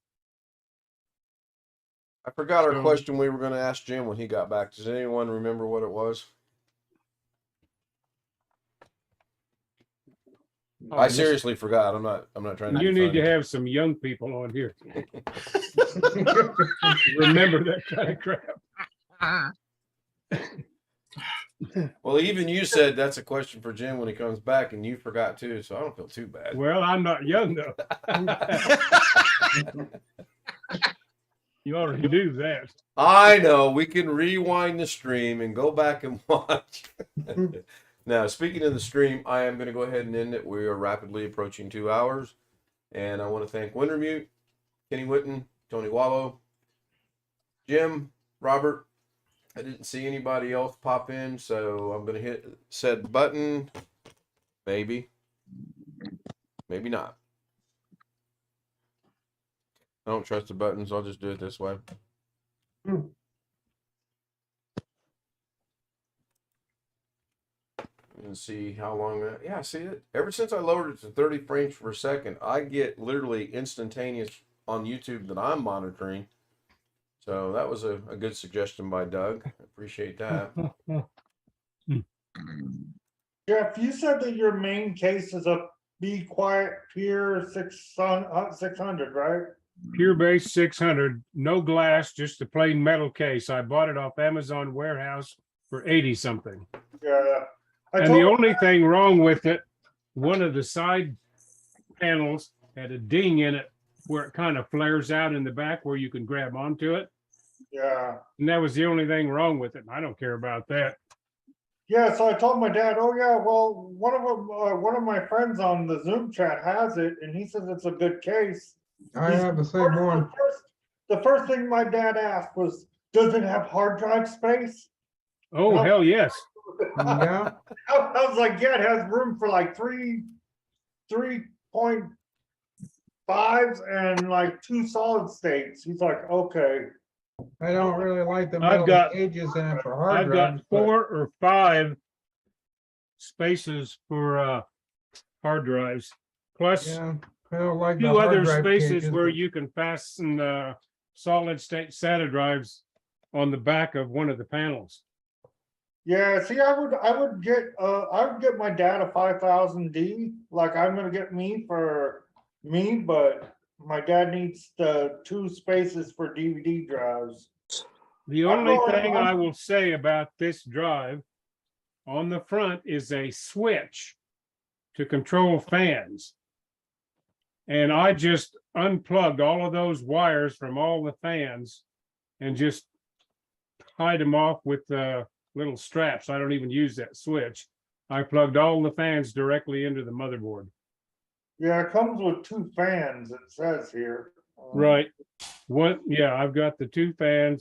I forgot our question we were going to ask Jim when he got back. Does anyone remember what it was? I seriously forgot. I'm not trying to. You need to have some young people on here. Remember that kind of crap. Well, even you said that's a question for Jim when he comes back, and you forgot too, so I don't feel too bad. Well, I'm not young though. You already do that. I know. We can rewind the stream and go back and watch. Now, speaking of the stream, I am going to go ahead and end it. We are rapidly approaching 2 hours. And I want to thank Wintermute, Kenny Witten, Tony Wallow, Jim, Robert. I didn't see anybody else pop in, so I'm going to hit said button. Maybe. Maybe not. I don't trust the buttons. I'll just do it this way. And see how long that, yeah, see it. Ever since I lowered it to 30 frames per second, I get literally instantaneous on YouTube that I'm monitoring. So that was a good suggestion by Doug. I appreciate that. Jeff, you said that your main case is a Be Quiet Pure 600, right? Pure Base 600, no glass, just a plain metal case. I bought it off Amazon Warehouse for 80 something. Yeah. And the only thing wrong with it, one of the side panels had a ding in it where it kind of flares out in the back where you can grab onto it. Yeah. And that was the only thing wrong with it. I don't care about that. Yeah, so I told my dad, oh yeah, well, one of my friends on the Zoom chat has it, and he says it's a good case. I have the same one. The first thing my dad asked was, does it have hard drive space? Oh, hell yes. Yeah. I was like, yeah, it has room for like 3.5s and like 2 solid states. He's like, okay. I don't really like the metal cages in it for hard I've drives. got 4 or 5 spaces for hard drives. Plus, Well, like the Two hard other drive spaces cages, where but- you can fasten solid state SATA drives on the back of one of the panels. Yeah, see, I would get my dad a 5000D, like I'm gonna get me for me, but my dad needs the 2 spaces for DVD drives. The I'm only going- thing I'm- I will say about this drive on the front is a switch to control fans. And I just unplugged all of those wires from all the fans and just tied them off with little straps. I don't even use that switch. I plugged all the fans directly into the motherboard. Yeah, it comes with 2 fans, it says here. Right. One, yeah, I've got the 2 fans.